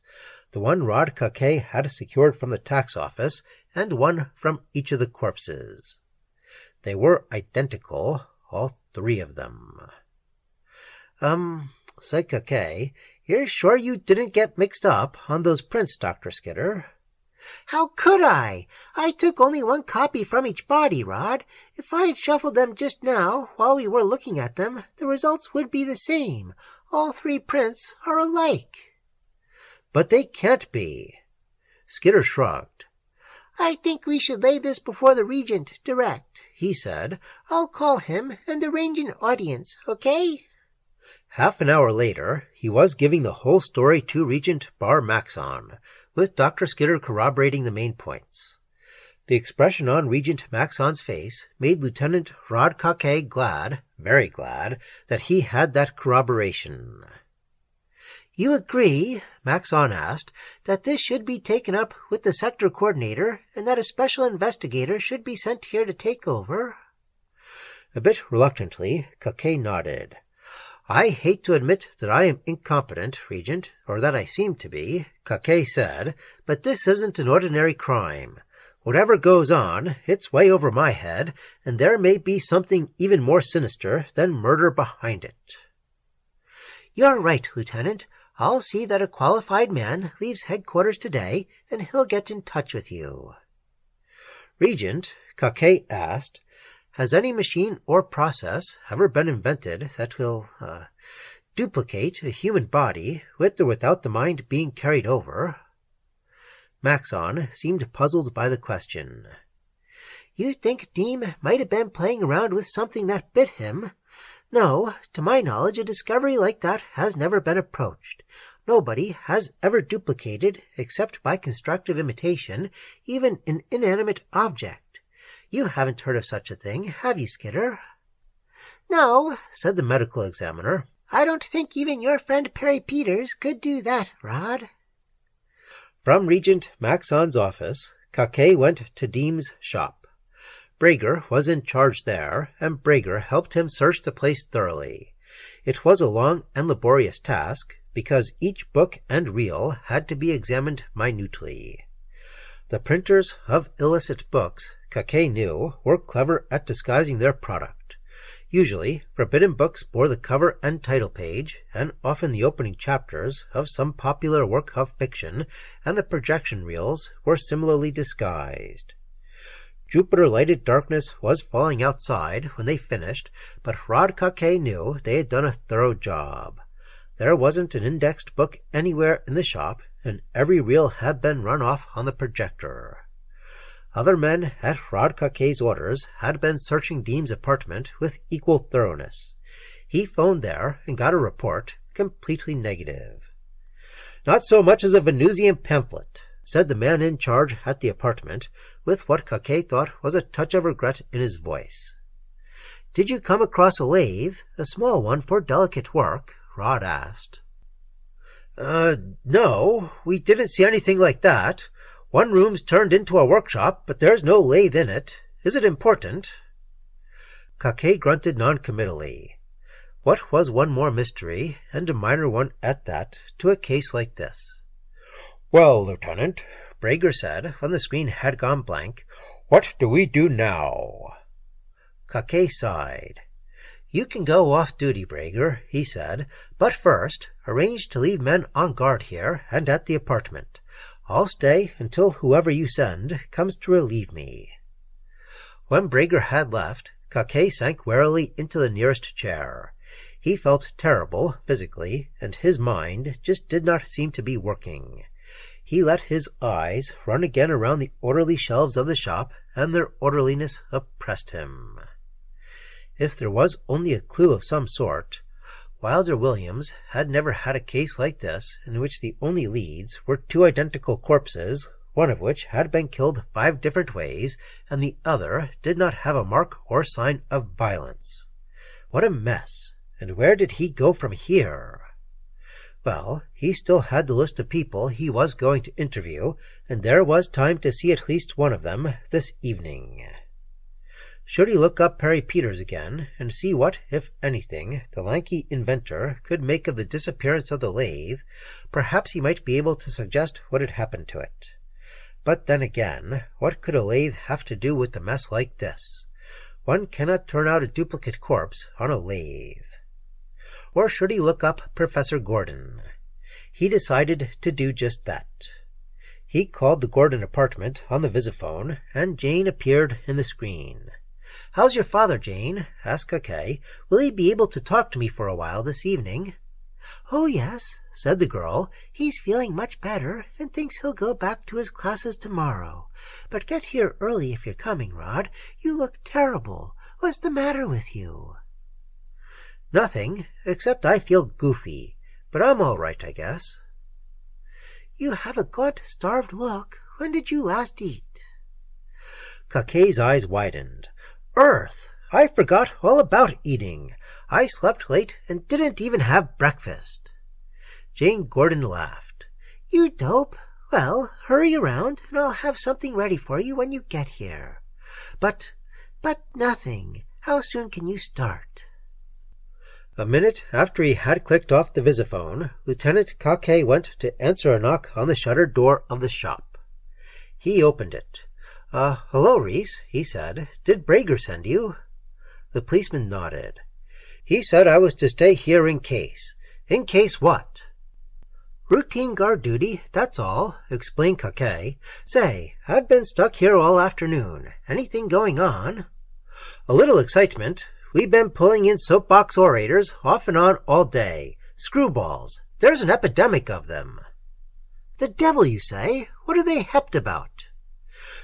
the one Rod Caquer had secured from the tax office, and one from each of the corpses. They were identical, all 3 of them. Said Caquer, "You're sure you didn't get mixed up on those prints, Dr. Skidder?" How could I? I took only one copy from each body, Rod. If I had shuffled them just now, while we were looking at them, the results would be the same. All 3 prints are alike. But they can't be. Skidder shrugged. I think we should lay this before the Regent direct, he said. I'll call him and arrange an audience, okay? Half an hour later, he was giving the whole story to Regent Bar Maxon, with Dr. Skidder corroborating the main points. The expression on Regent Maxon's face made Lieutenant Rod Caquer glad, very glad, that he had that corroboration. You agree, Maxon asked, that this should be taken up with the sector coordinator and that a special investigator should be sent here to take over? A bit reluctantly, Caquer nodded. I hate to admit that I am incompetent, Regent, or that I seem to be, Caquer said, but this isn't an ordinary crime. Whatever goes on, it's way over my head, and there may be something even more sinister than murder behind it. You're right, Lieutenant. I'll see that a qualified man leaves headquarters today, and he'll get in touch with you. Regent, Caquer asked, has any machine or process ever been invented that will, duplicate a human body with or without the mind being carried over? Maxon seemed puzzled by the question. You think Dean might have been playing around with something that bit him? No, to my knowledge, a discovery like that has never been approached. Nobody has ever duplicated, except by constructive imitation, even an inanimate object. You haven't heard of such a thing, have you, Skidder? No, said the medical examiner. I don't think even your friend Perry Peters could do that, Rod. From Regent Maxon's office, Caquer went to Deem's shop. Brager was in charge there, and Brager helped him search the place thoroughly. It was a long and laborious task, because each book and reel had to be examined minutely. The printers of illicit books, Caquer knew, were clever at disguising their product. Usually, forbidden books bore the cover and title page, and often the opening chapters of some popular work of fiction, and the projection reels were similarly disguised. Jupiter-lighted darkness was falling outside when they finished, but Rod Caquer knew they had done a thorough job. There wasn't an indexed book anywhere in the shop, and every reel had been run off on the projector. Other men at Rod Caquer's orders had been searching Deem's apartment with equal thoroughness. He phoned there and got a report, completely negative. Not so much as a Venusian pamphlet, said the man in charge at the apartment, with what Caquer thought was a touch of regret in his voice. Did you come across a lathe, a small one for delicate work? Rod asked. No, we didn't see anything like that. One room's turned into a workshop, but there's no lathe in it. Is it important? Caquer grunted noncommittally. What was one more mystery, and a minor one at that, to a case like this? Well, Lieutenant, Brager said when the screen had gone blank. "What do we do now?" Caquer sighed. "You can go off duty, Brager," he said, "but first arrange to leave men on guard here and at the apartment. I'll stay until whoever you send comes to relieve me." When Brager had left, Caquer sank wearily into the nearest chair. He felt terrible physically, and his mind just did not seem to be working. He let his eyes run again around the orderly shelves of the shop, and their orderliness oppressed him. If there was only a clue of some sort, Wilder Williams had never had a case like this in which the only leads were two identical corpses, one of which had been killed 5 different ways, and the other did not have a mark or sign of violence. What a mess! And where did he go from here? Well, he still had the list of people he was going to interview, and there was time to see at least one of them this evening. Should he look up Perry Peters again and see what, if anything, the lanky inventor could make of the disappearance of the lathe, perhaps he might be able to suggest what had happened to it. But then again, what could a lathe have to do with a mess like this? One cannot turn out a duplicate corpse on a lathe. Or should he look up Professor Gordon? He decided to do just that. He called the Gordon apartment on the visiphone, and Jane appeared in the screen. "How's your father, Jane?" asked Caquer. "Will he be able to talk to me for a while this evening?" "Oh, yes," said the girl. "He's feeling much better and thinks he'll go back to his classes tomorrow. But get here early if you're coming, Rod. You look terrible. What's the matter with you?" "Nothing, except I feel goofy. But I'm all right, I guess." "You have a gaunt, starved look. When did you last eat?" Caquer's eyes widened. "Earth! I forgot all about eating. I slept late and didn't even have breakfast." Jane Gordon laughed. "You dope. Well, hurry around, and I'll have something ready for you when you get here." But nothing. How soon can you start?" A minute after he had clicked off the visiphone, Lieutenant Caquer went to answer a knock on the shuttered door of the shop. He opened it. "Hello, Reese," he said. "Did Brager send you?" The policeman nodded. "He said I was to stay here in case." "In case what?" "Routine guard duty, that's all," explained Caquer. "Say, I've been stuck here all afternoon. Anything going on?" "A little excitement. We've been pulling in soapbox orators off and on all day. Screwballs. There's an epidemic of them." "The devil, you say? What are they hepped about?"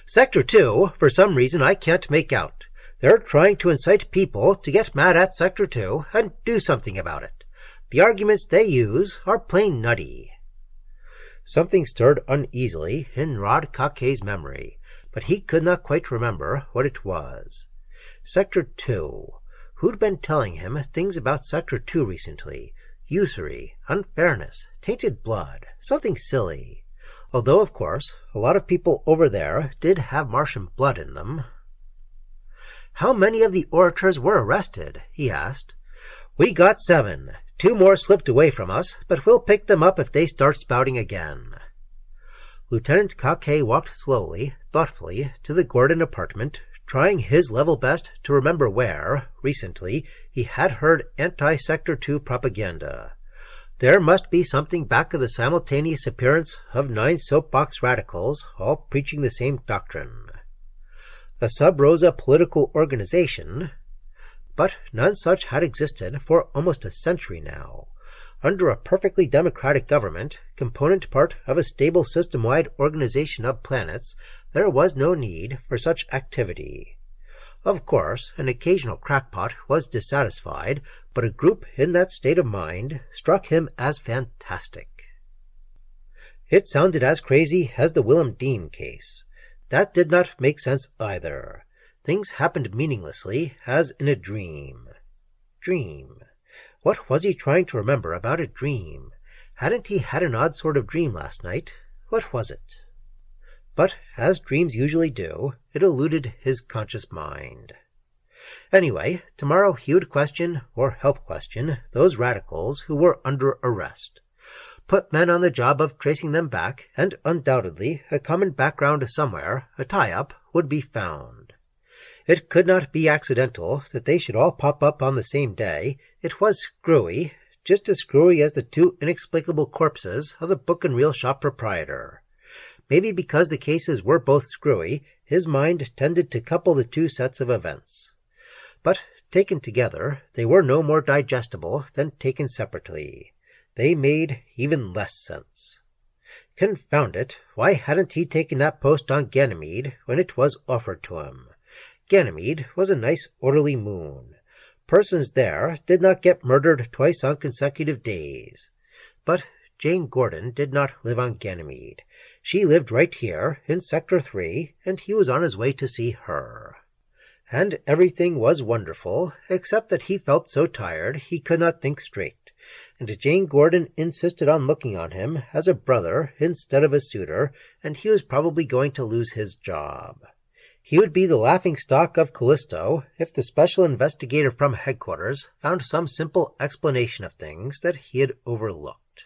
"Sector 2, for some reason I can't make out. They're trying to incite people to get mad at Sector 2 and do something about it. The arguments they use are plain nutty." Something stirred uneasily in Rod Caquer's memory, but he could not quite remember what it was. Sector 2. Who'd been telling him things about Sector 2 recently? Usury, unfairness, tainted blood, something silly. Although, of course, a lot of people over there did have Martian blood in them. "How many of the orators were arrested?" he asked. "We got 7. 2 more slipped away from us, but we'll pick them up if they start spouting again." Lieutenant Caquer walked slowly, thoughtfully, to the Gordon apartment, trying his level best to remember where, recently, he had heard anti-Sector 2 propaganda. There must be something back of the simultaneous appearance of 9 soapbox radicals, all preaching the same doctrine. A sub-rosa political organization, but none such had existed for almost a century now. Under a perfectly democratic government, component part of a stable system-wide organization of planets, there was no need for such activity. Of course, an occasional crackpot was dissatisfied, but a group in that state of mind struck him as fantastic. It sounded as crazy as the Willem Dean case. That did not make sense either. Things happened meaninglessly, as in a dream. Dream. What was he trying to remember about a dream? Hadn't he had an odd sort of dream last night? What was it? But, as dreams usually do, it eluded his conscious mind. Anyway, tomorrow he would question, or help question, those radicals who were under arrest. put men on the job of tracing them back, and undoubtedly a common background somewhere, a tie-up, would be found. It could not be accidental that they should all pop up on the same day. It was screwy, just as screwy as the two inexplicable corpses of the book and reel shop proprietor. Maybe because the cases were both screwy, his mind tended to couple the two sets of events. But taken together, they were no more digestible than taken separately. They made even less sense. Confound it, why hadn't he taken that post on Ganymede when it was offered to him? Ganymede was a nice orderly moon. Persons there did not get murdered twice on consecutive days. But Jane Gordon did not live on Ganymede. She lived right here in Sector 3, and he was on his way to see her. And everything was wonderful, except that he felt so tired he could not think straight, and Jane Gordon insisted on looking on him as a brother instead of a suitor, and he was probably going to lose his job. He would be the laughingstock of Callisto if the special investigator from headquarters found some simple explanation of things that he had overlooked.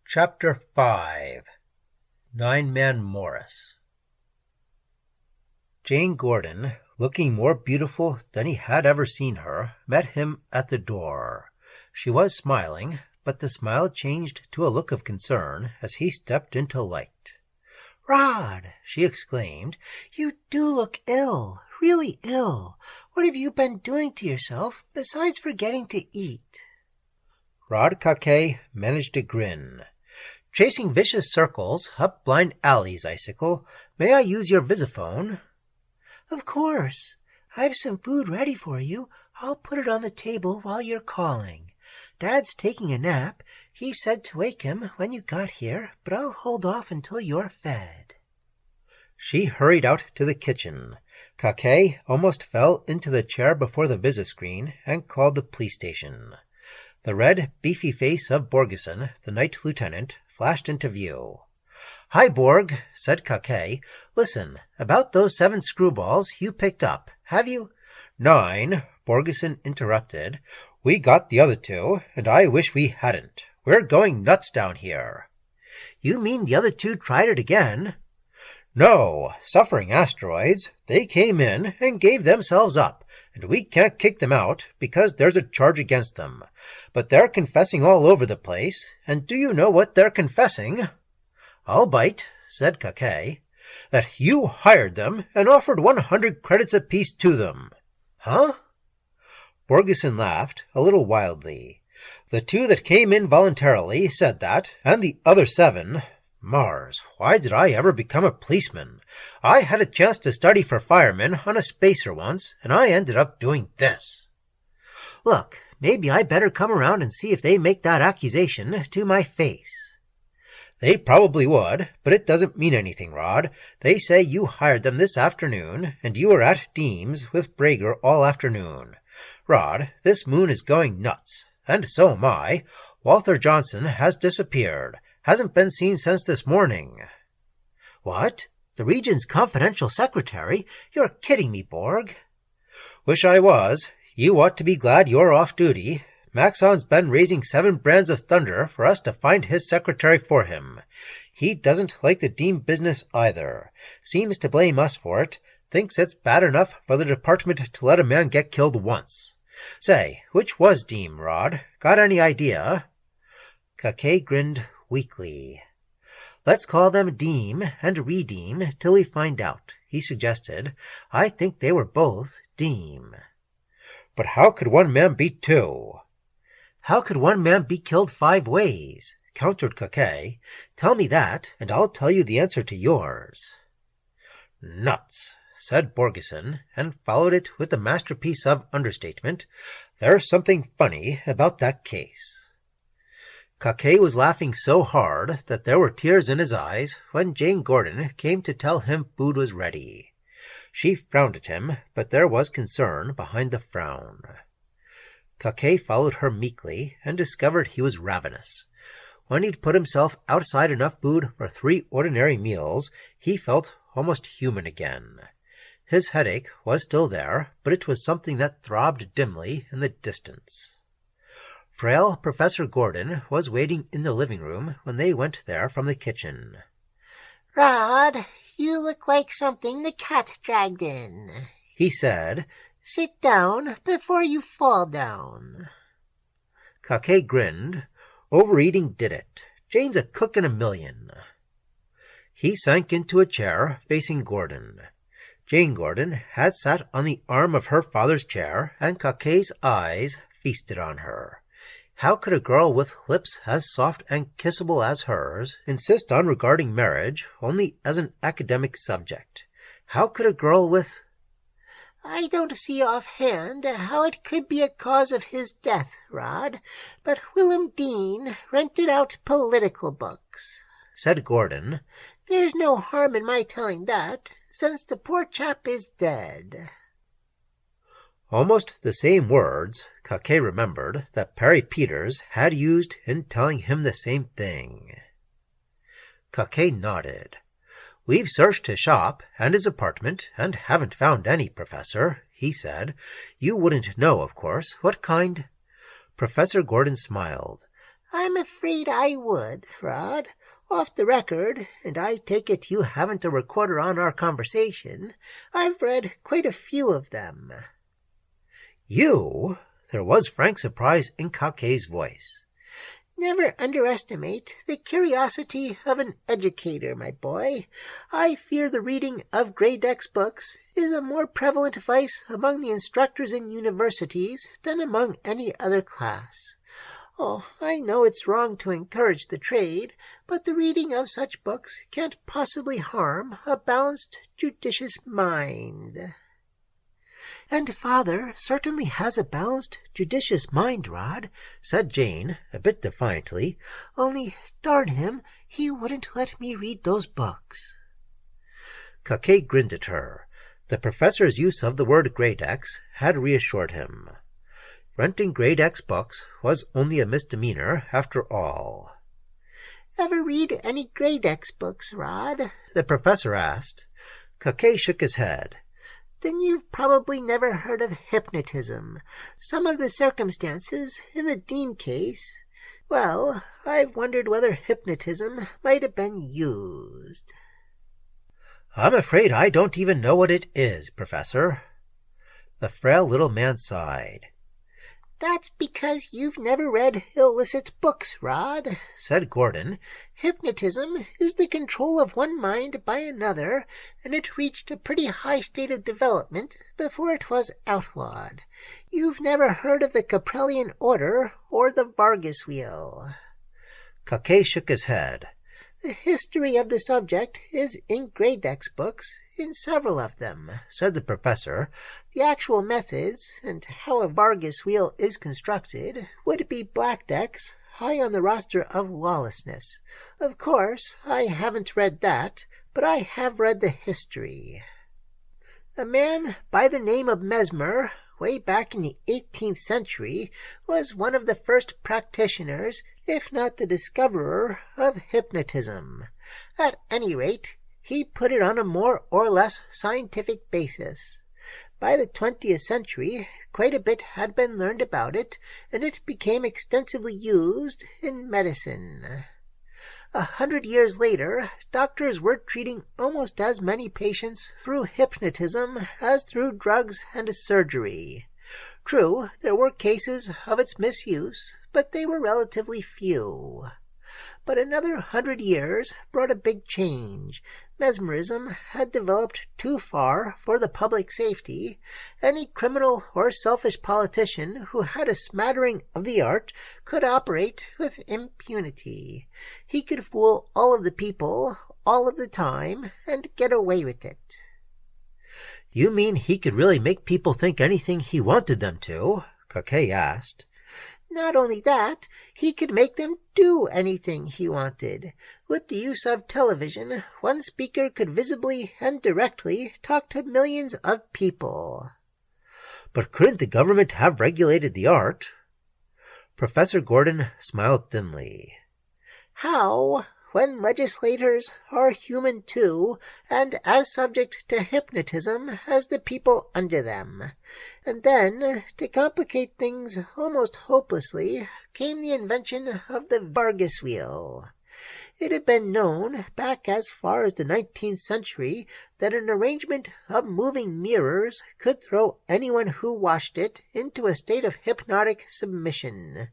Chapter 5 Nine-Man Morris. Jane Gordon, looking more beautiful than he had ever seen her, met him at the door. She was smiling, but the smile changed to a look of concern as he stepped into light. "Rod," she exclaimed, "you do look ill, really ill. What have you been doing to yourself besides forgetting to eat?" Rod Caquer managed a grin. "Chasing vicious circles up blind alleys, Icicle. May I use your visiphone?" "Of course. I've some food ready for you. I'll put it on the table while you're calling. Dad's taking a nap. He said to wake him when you got here, but I'll hold off until you're fed." She hurried out to the kitchen. Caquer almost fell into the chair before the visiscreen and called the police station. The red, beefy face of Borgeson, the night lieutenant, flashed into view. "Hi, Borg," said Caquer. "Listen, about those 7 screwballs you picked up, have you—" "9," Borgeson interrupted. "We got the other 2, and I wish we hadn't. We're going nuts down here." "You mean the other 2 tried it again?" "No, suffering asteroids. They came in and gave themselves up, and we can't kick them out because there's a charge against them. But they're confessing all over the place, and do you know what they're confessing?" "I'll bite," said Caquer. "That you hired them and offered 100 credits apiece to them." "Huh?" Borgeson laughed, a little wildly. "The 2 that came in voluntarily said that, and the other 7... Mars, why did I ever become a policeman? I had a chance to study for firemen on a spacer once, and I ended up doing this." "Look, maybe I better come around and see if they make that accusation to my face." "They probably would, but it doesn't mean anything, Rod. They say you hired them this afternoon, and you were at Deems with Brager all afternoon. Rod, this moon is going nuts, and so am I. Walter Johnson has disappeared. Hasn't been seen since this morning." "What? The Regent's confidential secretary? You're kidding me, Borg." "Wish I was. You ought to be glad you're off duty. Maxon's been raising 7 brands of thunder for us to find his secretary for him. He doesn't like the Deem business either. Seems to blame us for it. Thinks it's bad enough for the department to let a man get killed once. Say, which was Deem, Rod? Got any idea?" Caquer grinned weakly. "Let's call them Deem and Redeem till we find out," he suggested. "I think they were both Deem." "But how could one man be 2? "How could one man be killed 5 ways?" countered Caquer. "Tell me that, and I'll tell you the answer to yours." "Nuts," said Borgeson, and followed it with the masterpiece of understatement. "There's something funny about that case." Caquer was laughing so hard that there were tears in his eyes when Jane Gordon came to tell him food was ready. She frowned at him, but there was concern behind the frown. Caquer followed her meekly and discovered he was ravenous. When he'd put himself outside enough food for 3 ordinary meals, he felt almost human again. His headache was still there, but it was something that throbbed dimly in the distance. Frail Professor Gordon was waiting in the living room when they went there from the kitchen. "Rod, you look like something the cat dragged in," he said. "Sit down before you fall down." Caquer grinned. Overeating did it. Jane's a cook in a million. He sank into a chair facing Gordon. Jane Gordon had sat on the arm of her father's chair, and Caquer's eyes feasted on her. How could a girl with lips as soft and kissable as hers insist on regarding marriage only as an academic subject? How could a girl with... "I don't see offhand how it could be a cause of his death, Rod, but Willem Dean rented out political books," said Gordon. "There's no harm in my telling that, since the poor chap is dead." Almost the same words, Caquer remembered, that Perry Peters had used in telling him the same thing. Caquer nodded. "We've searched his shop and his apartment and haven't found any, Professor," he said. "You wouldn't know, of course, what kind—" Professor Gordon smiled. "I'm afraid I would, Rod. Off the record, and I take it you haven't a recorder on our conversation, I've read quite a few of them." "You?" There was frank surprise in Caquer's voice. "Never underestimate the curiosity of an educator, my boy. I fear the reading of Blackdex books is a more prevalent vice among the instructors in universities than among any other class. Oh, I know it's wrong to encourage the trade, but the reading of such books can't possibly harm a balanced, judicious mind." "And father certainly has a balanced, judicious mind, Rod," said Jane, a bit defiantly. "Only, darn him, he wouldn't let me read those books." Caquer grinned at her. The professor's use of the word Blackdex had reassured him. Renting Blackdex books was only a misdemeanor, after all. "Ever read any Blackdex books, Rod?" the professor asked. Caquer shook his head. "Then you've probably never heard of hypnotism. Some of the circumstances in the Dean case... Well, I've wondered whether hypnotism might have been used." "I'm afraid I don't even know what it is, Professor." The frail little man sighed. "That's because you've never read illicit books, Rod," said Gordon. "Hypnotism is the control of one mind by another, and it reached a pretty high state of development before it was outlawed. You've never heard of the Caprellian Order or the Vargas Wheel." Caquer shook his head. "The history of the subject is in Blackdex books, in several of them," said the professor. "The actual methods, and how a Vargas wheel is constructed, would be Blackdex, high on the roster of lawlessness. Of course, I haven't read that, but I have read the history. A man by the name of Mesmer, way back in the 18th century, was one of the first practitioners, if not the discoverer, of hypnotism. At any rate, he put it on a more or less scientific basis. By the 20th century, quite a bit had been learned about it, and it became extensively used in medicine. 100 years later, doctors were treating almost as many patients through hypnotism as through drugs and surgery. True, there were cases of its misuse, but they were relatively few. But another 100 years brought a big change. Mesmerism had developed too far for the public safety. Any criminal or selfish politician who had a smattering of the art could operate with impunity. He could fool all of the people, all of the time, and get away with it. "You mean he could really make people think anything he wanted them to?" Caquer asked. "Not only that, he could make them do anything he wanted. With the use of television, one speaker could visibly and directly talk to millions of people." "But couldn't the government have regulated the art?" Professor Gordon smiled thinly. "How? when legislators are human too, and as subject to hypnotism as the people under them. And then, to complicate things almost hopelessly, came the invention of the Vargas wheel. It had been known, back as far as the 19th century, that an arrangement of moving mirrors could throw anyone who watched it into a state of hypnotic submission,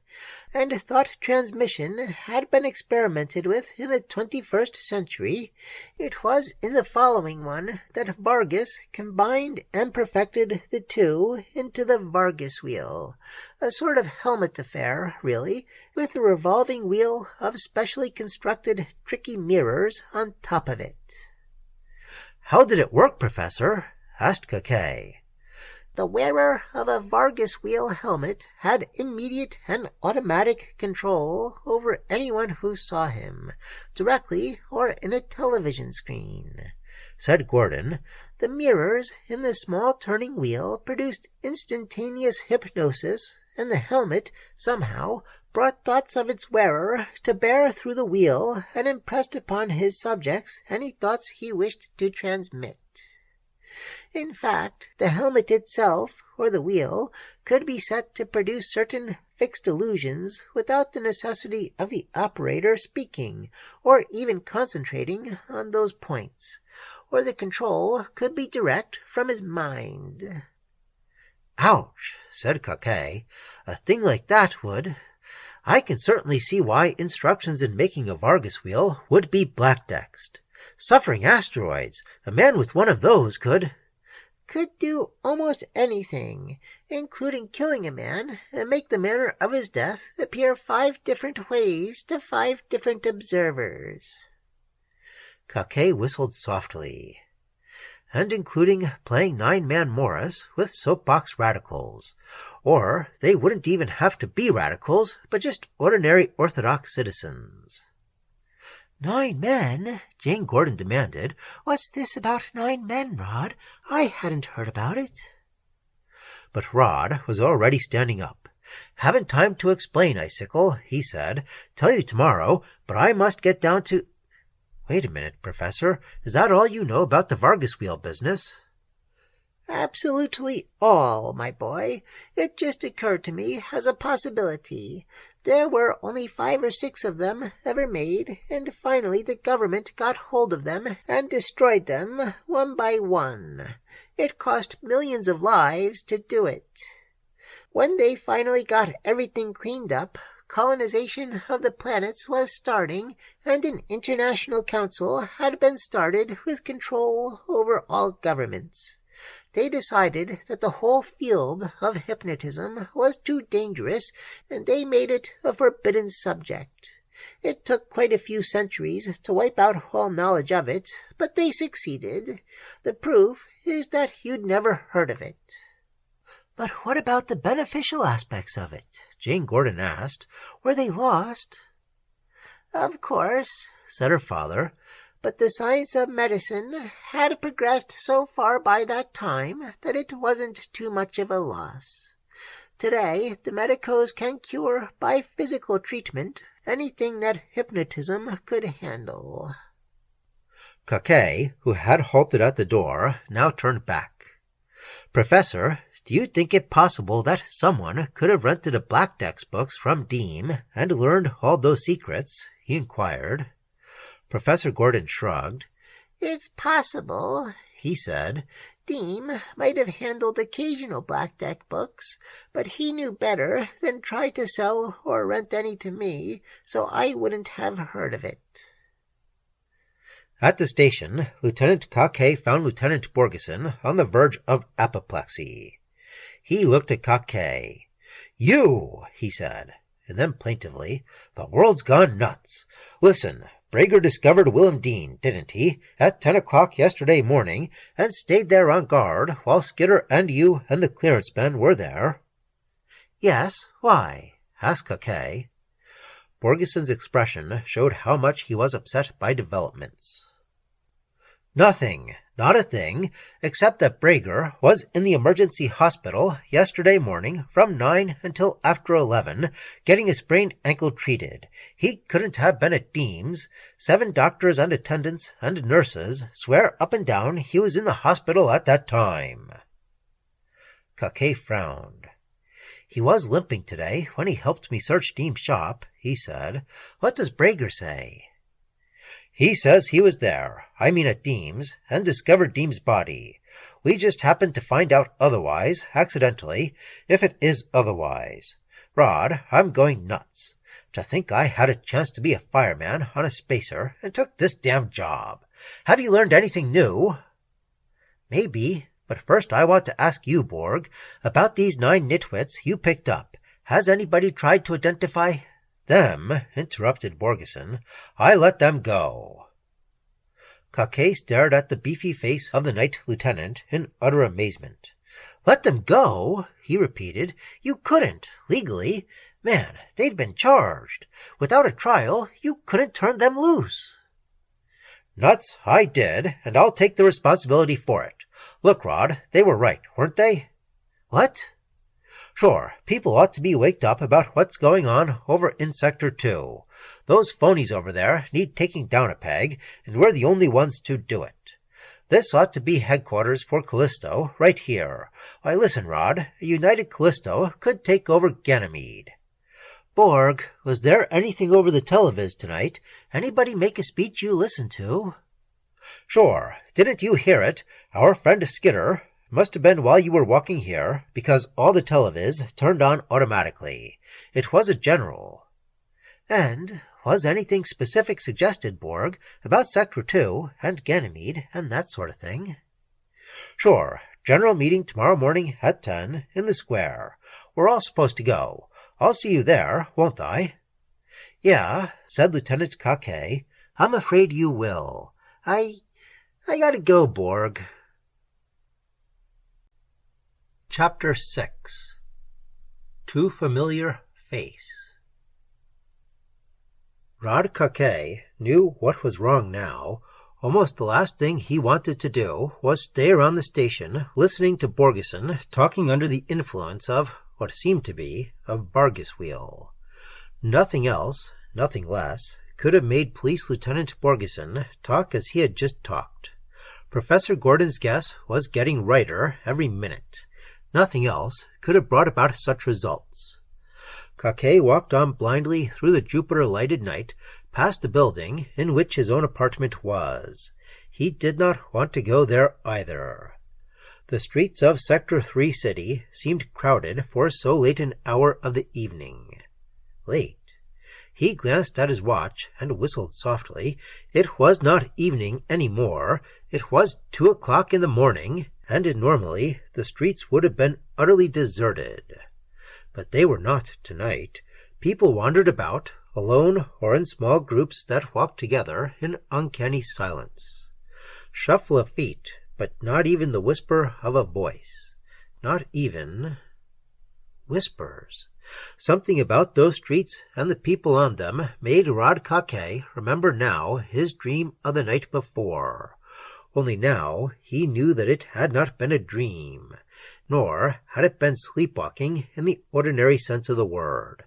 and thought transmission had been experimented with in the 21st century. It was in the following one that Vargas combined and perfected the two into the Vargas wheel, a sort of helmet affair, really, with a revolving wheel of specially constructed tricky mirrors on top of it. "How did it work, Professor?" asked Caquer. The wearer of a Vargas wheel helmet had immediate and automatic control over anyone who saw him, directly or in a television screen, said Gordon. The mirrors in the small turning wheel produced instantaneous hypnosis, and the helmet, somehow, brought thoughts of its wearer to bear through the wheel and impressed upon his subjects any thoughts he wished to transmit. In fact, the helmet itself, or the wheel, could be set to produce certain fixed illusions without the necessity of the operator speaking, or even concentrating on those points, or the control could be direct from his mind. "Ouch," said Caquer. "A thing like that would... I can certainly see why instructions in making a Vargas wheel would be Blackdexed. Suffering asteroids! A man with one of those could do almost anything, including killing a man, and make the manner of his death appear 5 different ways to 5 different observers." Caquer whistled softly. "And including playing 9-man Morris with soapbox radicals. Or they wouldn't even have to be radicals, but just ordinary orthodox citizens." 9 men? Jane Gordon demanded. "What's this about 9 men, Rod? I hadn't heard about it." But Rod was already standing up. "Haven't time to explain, Icicle," he said. "Tell you tomorrow, but I must get down to... Wait a minute, Professor. Is that all you know about the Vargas wheel business?" "Absolutely all, my boy. It just occurred to me as a possibility. There were only 5 or 6 of them ever made, and finally the government got hold of them and destroyed them one by one. It cost millions of lives to do it. When they finally got everything cleaned up, colonization of the planets was starting, and an international council had been started with control over all governments. They decided that the whole field of hypnotism was too dangerous, and they made it a forbidden subject. It took quite a few centuries to wipe out all knowledge of it, but they succeeded. The proof is that you'd never heard of it." "But what about the beneficial aspects of it?" Jane Gordon asked. "Were they lost?" "Of course," said her father. "But the science of medicine had progressed so far by that time that it wasn't too much of a loss. Today, the medicos can cure by physical treatment anything that hypnotism could handle." Caquer, who had halted at the door, now turned back. "Professor, do you think it possible that someone could have rented a Blackdex books from Deem and learned all those secrets?" he inquired. Professor Gordon shrugged. "It's possible," he said. "Deem might have handled occasional Blackdex books, but he knew better than try to sell or rent any to me, so I wouldn't have heard of it." At the station, Lieutenant Caquer found Lieutenant Borgeson on the verge of apoplexy. He looked at Caquer. "You!" he said, and then plaintively, "The world's gone nuts. Listen, Brager discovered Willem Dean, didn't he, at 10 o'clock yesterday morning, and stayed there on guard while Skidder and you and the clearance men were there?" "Yes, why?" asked Caquer. Borgeson's expression showed how much he was upset by developments. "Nothing," Not a thing, except that Brager was in the emergency hospital yesterday morning from 9 until after 11, getting a sprained ankle treated. He couldn't have been at Deems. 7 doctors and attendants and nurses swear up and down he was in the hospital at that time. Caquer frowned. He was limping today when he helped me search Deems' shop, he said. What does Brager say? He says he was there, at Deems, and discovered Deems' body. We just happened to find out otherwise, accidentally, if it is otherwise. Rod, I'm going nuts. To think I had a chance to be a fireman on a spacer and took this damn job. Have you learned anything new? Maybe, but first I want to ask you, Borg, about these 9 nitwits you picked up. Has anybody tried to identify... Them, interrupted Borgeson. I let them go. Caquer stared at the beefy face of the night lieutenant in utter amazement. Let them go? He repeated. You couldn't, legally. Man, they'd been charged. Without a trial, you couldn't turn them loose. Nuts, I did, and I'll take the responsibility for it. Look, Rod, they were right, weren't they? What? Sure, people ought to be waked up about what's going on over in Sector 2. Those phonies over there need taking down a peg, and we're the only ones to do it. This ought to be headquarters for Callisto, right here. Why, listen, Rod, a united Callisto could take over Ganymede. Borg, was there anything over the televis tonight? Anybody make a speech you listened to? Sure. Didn't you hear it? Our friend Skidder... Must have been while you were walking here, because all the televis turned on automatically. It was a general. And was anything specific suggested, Borg, about Sector 2 and Ganymede and that sort of thing? Sure. General meeting tomorrow morning at 10 in the square. We're all supposed to go. I'll see you there, won't I? Yeah, said Lieutenant Caquer. I'm afraid you will. I gotta go, Borg. Chapter 6. Too Familiar Face. Rod Caquer knew what was wrong now. Almost the last thing he wanted to do was stay around the station listening to Borgeson talking under the influence of what seemed to be a Vargas wheel. Nothing else, nothing less, could have made Police Lieutenant Borgeson talk as he had just talked. Professor Gordon's guess was getting righter every minute. Nothing else could have brought about such results. Caquer walked on blindly through the Jupiter-lighted night, past the building in which his own apartment was. He did not want to go there either. The streets of Sector 3 City seemed crowded for so late an hour of the evening. Late. He glanced at his watch and whistled softly. It was not evening any more. It was 2 o'clock in the morning, and normally the streets would have been utterly deserted. But they were not tonight. People wandered about, alone or in small groups that walked together in uncanny silence. Shuffle of feet, but not even the whisper of a voice. Not even... whispers. Something about those streets and the people on them made Rod Caquer remember now his dream of the night before. Only now he knew that it had not been a dream, nor had it been sleepwalking in the ordinary sense of the word.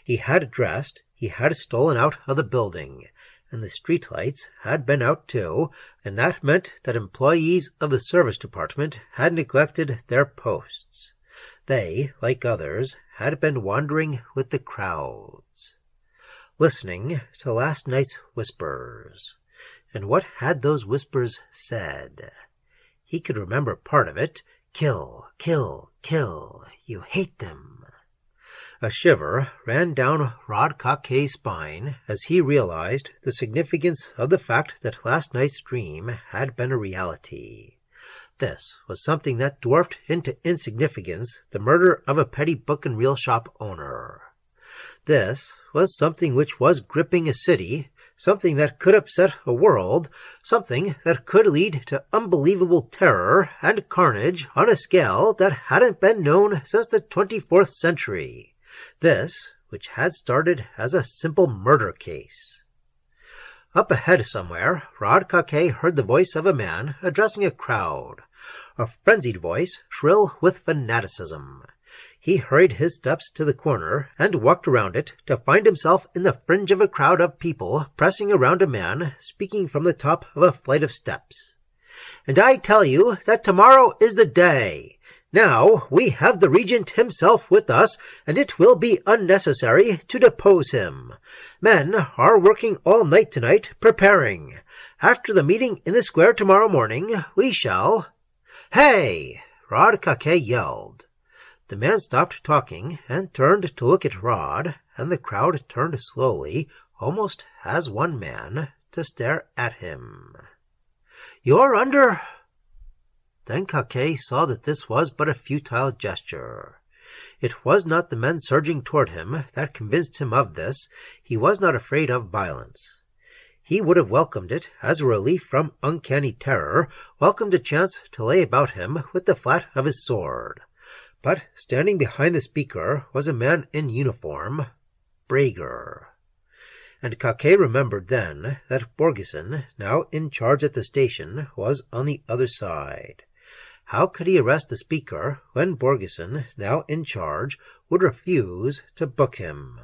He had dressed, he had stolen out of the building, and the streetlights had been out too, and that meant that employees of the service department had neglected their posts. They, like others, had been wandering with the crowds, listening to last night's whispers. And what had those whispers said? He could remember part of it. Kill, kill, kill. You hate them. A shiver ran down Rod Caquer's spine as he realized the significance of the fact that last night's dream had been a reality. This was something that dwarfed into insignificance the murder of a petty book and reel shop owner. This was something which was gripping a city, something that could upset a world, something that could lead to unbelievable terror and carnage on a scale that hadn't been known since the 24th century. This, which had started as a simple murder case. Up ahead somewhere, Rod Caquer heard the voice of a man addressing a crowd. A frenzied voice, shrill with fanaticism. He hurried his steps to the corner and walked around it to find himself in the fringe of a crowd of people pressing around a man speaking from the top of a flight of steps. "And I tell you that tomorrow is the day. Now we have the regent himself with us, and it will be unnecessary to depose him. Men are working all night tonight preparing. After the meeting in the square tomorrow morning, we shall—" "Hey!" Rod Caquer yelled. The man stopped talking and turned to look at Rod, and the crowd turned slowly, almost as one man, to stare at him. "You're under—" Then Caquer saw that this was but a futile gesture. It was not the men surging toward him that convinced him of this. He was not afraid of violence. He would have welcomed it as a relief from uncanny terror, welcomed a chance to lay about him with the flat of his sword. But standing behind the speaker was a man in uniform, Brager. And Caquer remembered then that Borgeson, now in charge at the station, was on the other side. How could he arrest the speaker when Borgeson, now in charge, would refuse to book him?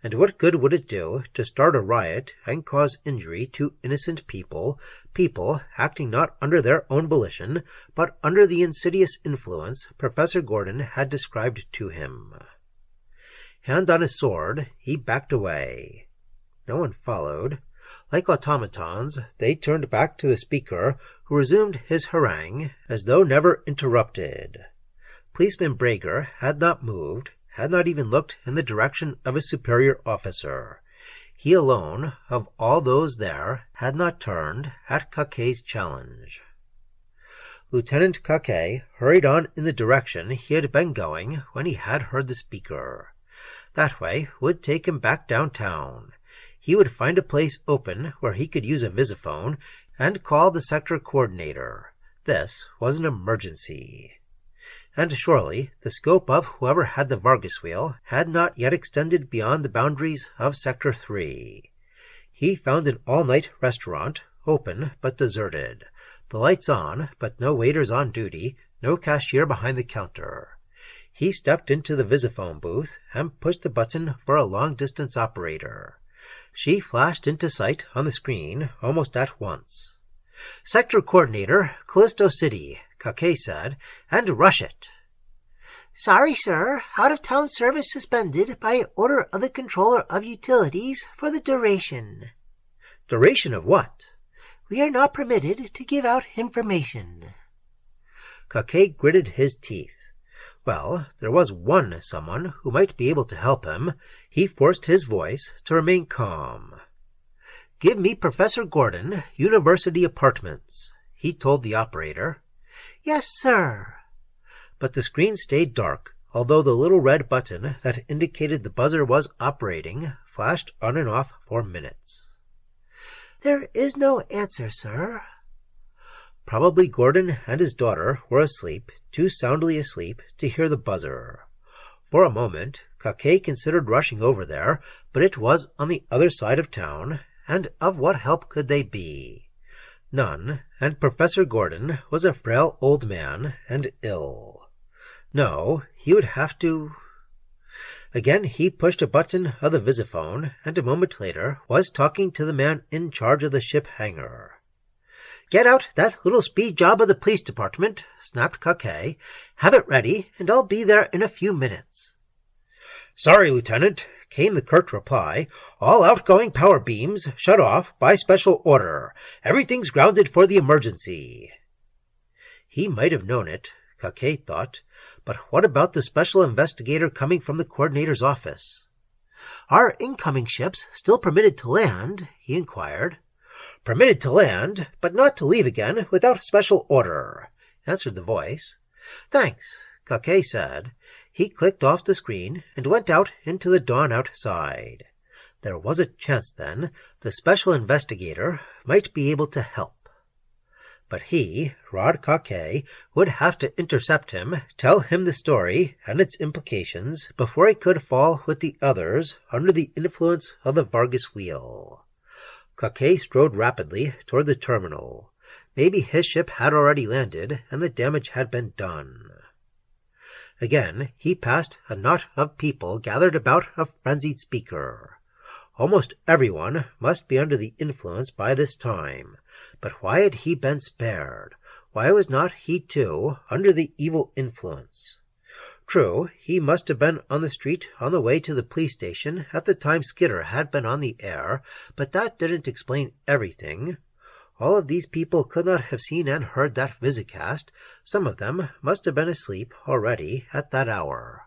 And what good would it do to start a riot and cause injury to innocent people acting not under their own volition, but under the insidious influence Professor Gordon had described to him? Hand on his sword, he backed away. No one followed. Like automatons, they turned back to the speaker, who resumed his harangue as though never interrupted. Policeman Brager had not moved, had not even looked in the direction of his superior officer. He alone, of all those there, had not turned at Caquer's challenge. Lieutenant Caquer hurried on in the direction he had been going when he had heard the speaker. That way would take him back downtown. He would find a place open where he could use a visiphone and call the sector coordinator. This was an emergency. And surely the scope of whoever had the Vargas wheel had not yet extended beyond the boundaries of Sector 3. He found an all-night restaurant, open but deserted. The lights on, but no waiters on duty, no cashier behind the counter. He stepped into the visiphone booth and pushed the button for a long-distance operator. She flashed into sight on the screen almost at once. "Sector Coordinator, Callisto City," Caquer said, "and rush it." "Sorry, sir. Out-of-town service suspended by order of the Controller of Utilities for the duration." "Duration of what?" "We are not permitted to give out information." Caquer gritted his teeth. Well, there was someone who might be able to help him. He forced his voice to remain calm. "Give me Professor Gordon, University Apartments," he told the operator. "Yes, sir." But the screen stayed dark, although the little red button that indicated the buzzer was operating flashed on and off for minutes. "There is no answer, sir." Probably Gordon and his daughter were asleep, too soundly asleep to hear the buzzer. For a moment, Caquer considered rushing over there, but it was on the other side of town, and of what help could they be? None, and Professor Gordon was a frail old man and ill. No, he would have to... Again he pushed a button of the visiphone, and a moment later was talking to the man in charge of the ship hangar. "Get out that little speed job of the police department," snapped Caquer. "Have it ready, and I'll be there in a few minutes." "Sorry, Lieutenant," came the curt reply. "All outgoing power beams shut off by special order. Everything's grounded for the emergency." He might have known it, Caquer thought, but what about the special investigator coming from the coordinator's office? "Are incoming ships still permitted to land?" he inquired. "Permitted to land, but not to leave again without special order," answered the voice. "Thanks," Caquer said. He clicked off the screen and went out into the dawn outside. There was a chance, then, the special investigator might be able to help. But he, Rod Caquer, would have to intercept him, tell him the story and its implications before he could fall with the others under the influence of the Vargas wheel. Caquer strode rapidly toward the terminal. Maybe his ship had already landed, and the damage had been done. Again, he passed a knot of people gathered about a frenzied speaker. Almost everyone must be under the influence by this time. But why had he been spared? Why was not he, too, under the evil influence? True, he must have been on the street on the way to the police station at the time Skitter had been on the air, but that didn't explain everything. All of these people could not have seen and heard that visicast. Some of them must have been asleep already at that hour.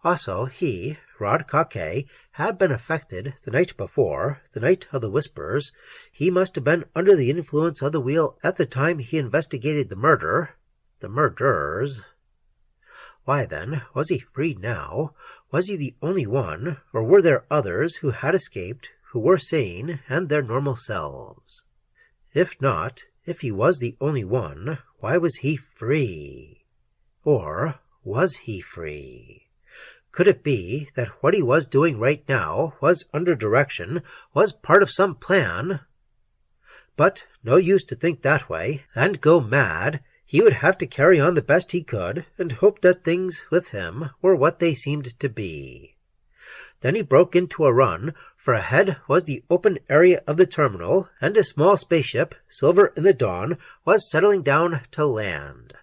Also, he, Rod Caquer, had been affected the night before, the night of the Whispers. He must have been under the influence of the wheel at the time he investigated the murderers. Why, then, was he freed now? Was he the only one, or were there others who had escaped, who were sane and their normal selves? If not, if he was the only one, why was he free? Or was he free? Could it be that what he was doing right now was under direction, was part of some plan? But no use to think that way and go mad. He would have to carry on the best he could and hope that things with him were what they seemed to be. Then he broke into a run, for ahead was the open area of the terminal, and a small spaceship, silver in the dawn, was settling down to land.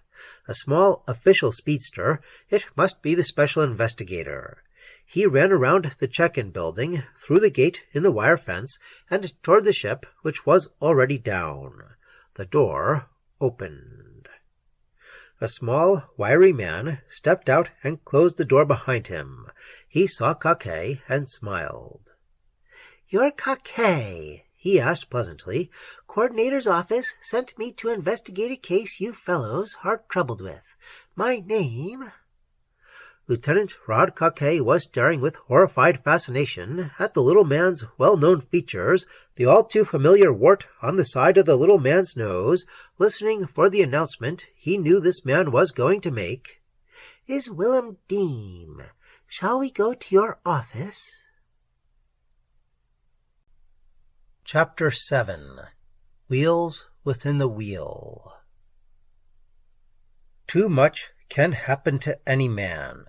A small official speedster, it must be the special investigator. He ran around the check-in building, through the gate in the wire fence, and toward the ship, which was already down. The door opened. A small, wiry man stepped out and closed the door behind him. He saw Caquer and smiled. "You're Caquer," he asked pleasantly. "Coordinator's office sent me to investigate a case you fellows are troubled with. My name—" Lieutenant Rod Caquer was staring with horrified fascination at the little man's well-known features, the all-too-familiar wart on the side of the little man's nose, listening for the announcement he knew this man was going to make. "Is Willem Deem. Shall we go to your office?" Chapter 7. Wheels Within the Wheel. Too much can happen to any man.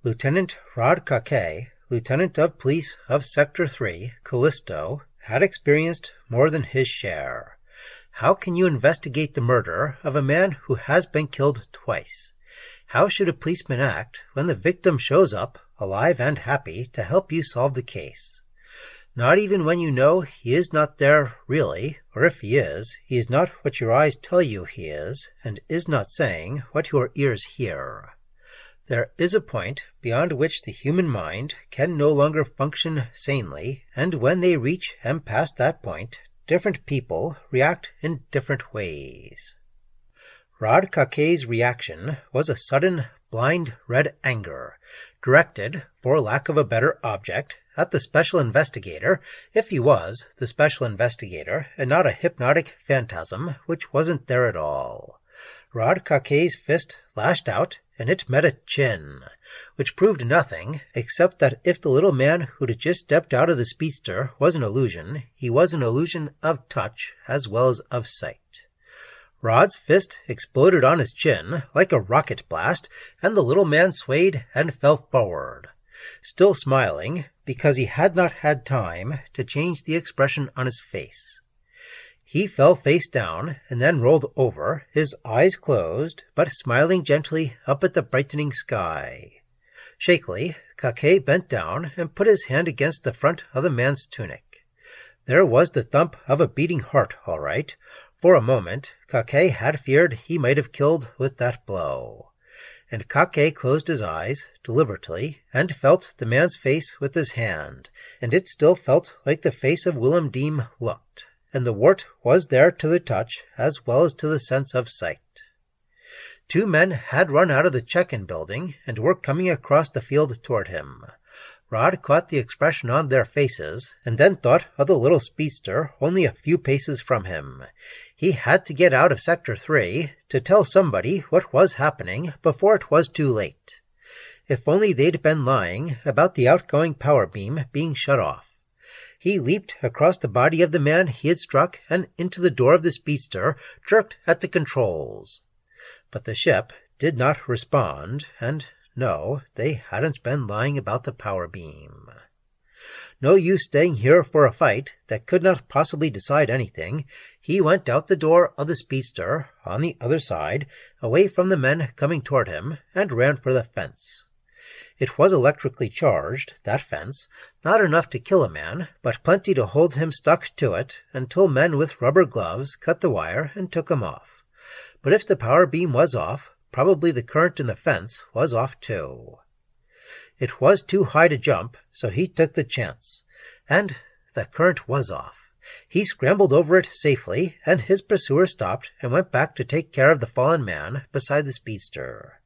Lieutenant Rod Caquer, Lieutenant of Police of Sector 3, Callisto, had experienced more than his share. How can you investigate the murder of a man who has been killed twice? How should a policeman act when the victim shows up, alive and happy, to help you solve the case? Not even when you know he is not there really, or if he is not what your eyes tell you he is, and is not saying what your ears hear. There is a point beyond which the human mind can no longer function sanely, and when they reach and pass that point, different people react in different ways. Rod Caquer's reaction was a sudden, blind red anger, directed, for lack of a better object, at the special investigator, if he was the special investigator, and not a hypnotic phantasm which wasn't there at all. Rod Caquer's fist lashed out, and it met a chin, which proved nothing, except that if the little man who'd just stepped out of the speedster was an illusion, he was an illusion of touch as well as of sight. Rod's fist exploded on his chin like a rocket blast, and the little man swayed and fell forward, still smiling because he had not had time to change the expression on his face. He fell face down and then rolled over, his eyes closed, but smiling gently up at the brightening sky. Shakily, Caquer bent down and put his hand against the front of the man's tunic. There was the thump of a beating heart, all right. For a moment, Caquer had feared he might have killed with that blow. And Caquer closed his eyes, deliberately, and felt the man's face with his hand, and it still felt like the face of Willem Deem looked, and the wart was there to the touch as well as to the sense of sight. Two men had run out of the check-in building and were coming across the field toward him. Rod caught the expression on their faces, and then thought of the little speedster only a few paces from him. He had to get out of Sector 3 to tell somebody what was happening before it was too late. If only they'd been lying about the outgoing power beam being shut off. He leaped across the body of the man he had struck and into the door of the speedster, jerked at the controls. But the ship did not respond, and no, they hadn't been lying about the power beam. No use staying here for a fight that could not possibly decide anything. He went out the door of the speedster, on the other side, away from the men coming toward him, and ran for the fence. It was electrically charged, that fence, not enough to kill a man, but plenty to hold him stuck to it until men with rubber gloves cut the wire and took him off. But if the power beam was off, probably the current in the fence was off too. It was too high to jump, so he took the chance. And the current was off. He scrambled over it safely, and his pursuer stopped and went back to take care of the fallen man beside the speedster.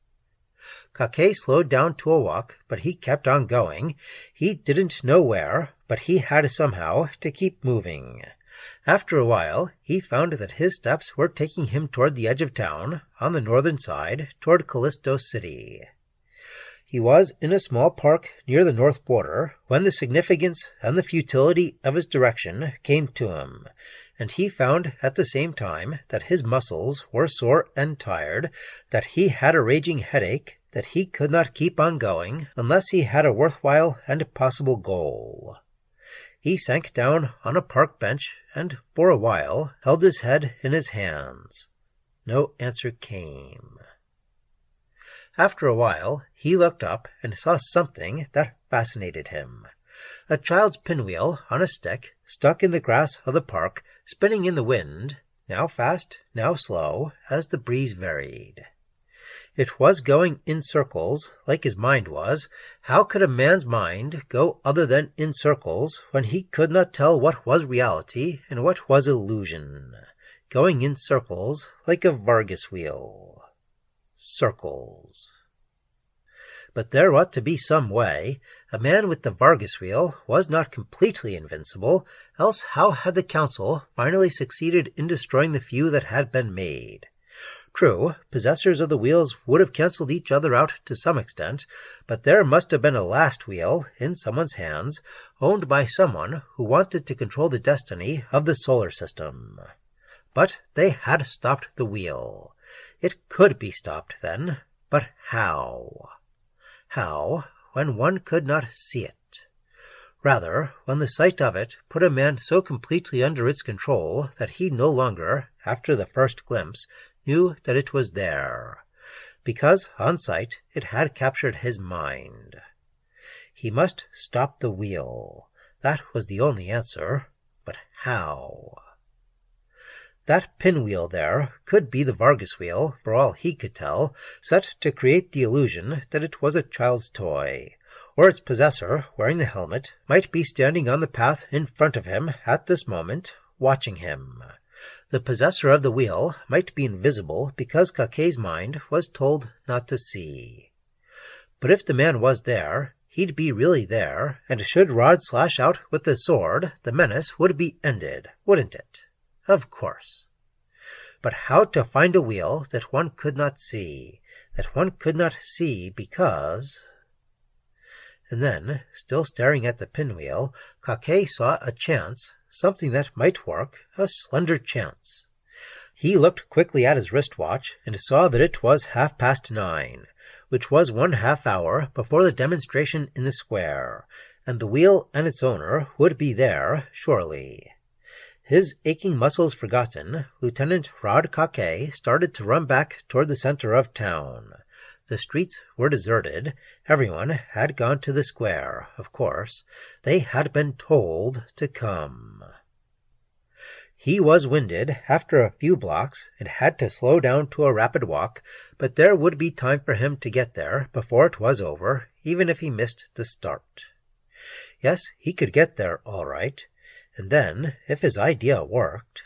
Caquer slowed down to a walk, but he kept on going. He didn't know where, but he had somehow to keep moving. After a while, he found that his steps were taking him toward the edge of town, on the northern side, toward Callisto City. He was in a small park near the north border when the significance and the futility of his direction came to him, and he found at the same time that his muscles were sore and tired, that he had a raging headache, that he could not keep on going unless he had a worthwhile and possible goal. He sank down on a park bench and, for a while, held his head in his hands. No answer came. After a while, he looked up and saw something that fascinated him. A child's pinwheel on a stick, stuck in the grass of the park, spinning in the wind, now fast, now slow, as the breeze varied. It was going in circles, like his mind was. How could a man's mind go other than in circles when he could not tell what was reality and what was illusion? Going in circles like a Vargas wheel. Circles. But there ought to be some way. A man with the Vargas wheel was not completely invincible, else how had the council finally succeeded in destroying the few that had been made? True, possessors of the wheels would have cancelled each other out to some extent, but there must have been a last wheel in someone's hands, owned by someone who wanted to control the destiny of the solar system. But they had stopped the wheel. It could be stopped then, but how? How, when one could not see it? Rather, when the sight of it put a man so completely under its control that he no longer, after the first glimpse, knew that it was there, because on sight it had captured his mind. He must stop the wheel. That was the only answer, but how? That pinwheel there could be the Vargas wheel, for all he could tell, set to create the illusion that it was a child's toy, or its possessor, wearing the helmet, might be standing on the path in front of him at this moment, watching him. The possessor of the wheel might be invisible because Caquer's mind was told not to see. But if the man was there, he'd be really there, and should Rod slash out with the sword, the menace would be ended, wouldn't it? Of course. But how to find a wheel that one could not see, because... And then, still staring at the pinwheel, Caquer saw a chance, something that might work, a slender chance. He looked quickly at his wristwatch and saw that it was 9:30, which was 1/2 hour before the demonstration in the square, and the wheel and its owner would be there, surely. His aching muscles forgotten, Lieutenant Rod Caquer started to run back toward the center of town. The streets were deserted. Everyone had gone to the square, of course. They had been told to come. He was winded after a few blocks and had to slow down to a rapid walk, but there would be time for him to get there before it was over, even if he missed the start. Yes, he could get there all right. And then, if his idea worked...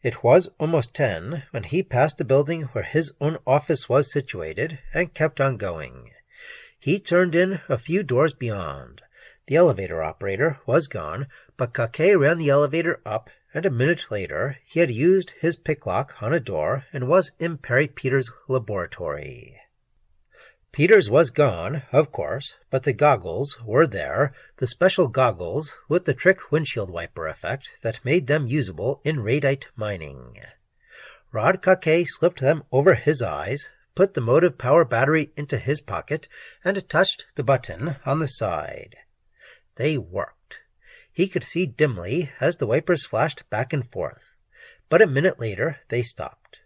It was almost 10 when he passed the building where his own office was situated and kept on going. He turned in a few doors beyond. The elevator operator was gone, but Caquer ran the elevator up, and a minute later he had used his picklock on a door and was in Perry Peters' laboratory. Peters was gone, of course, but the goggles were there, the special goggles with the trick windshield wiper effect that made them usable in radite mining. Rod Caquer slipped them over his eyes, put the motive power battery into his pocket, and touched the button on the side. They worked. He could see dimly as the wipers flashed back and forth, but a minute later they stopped.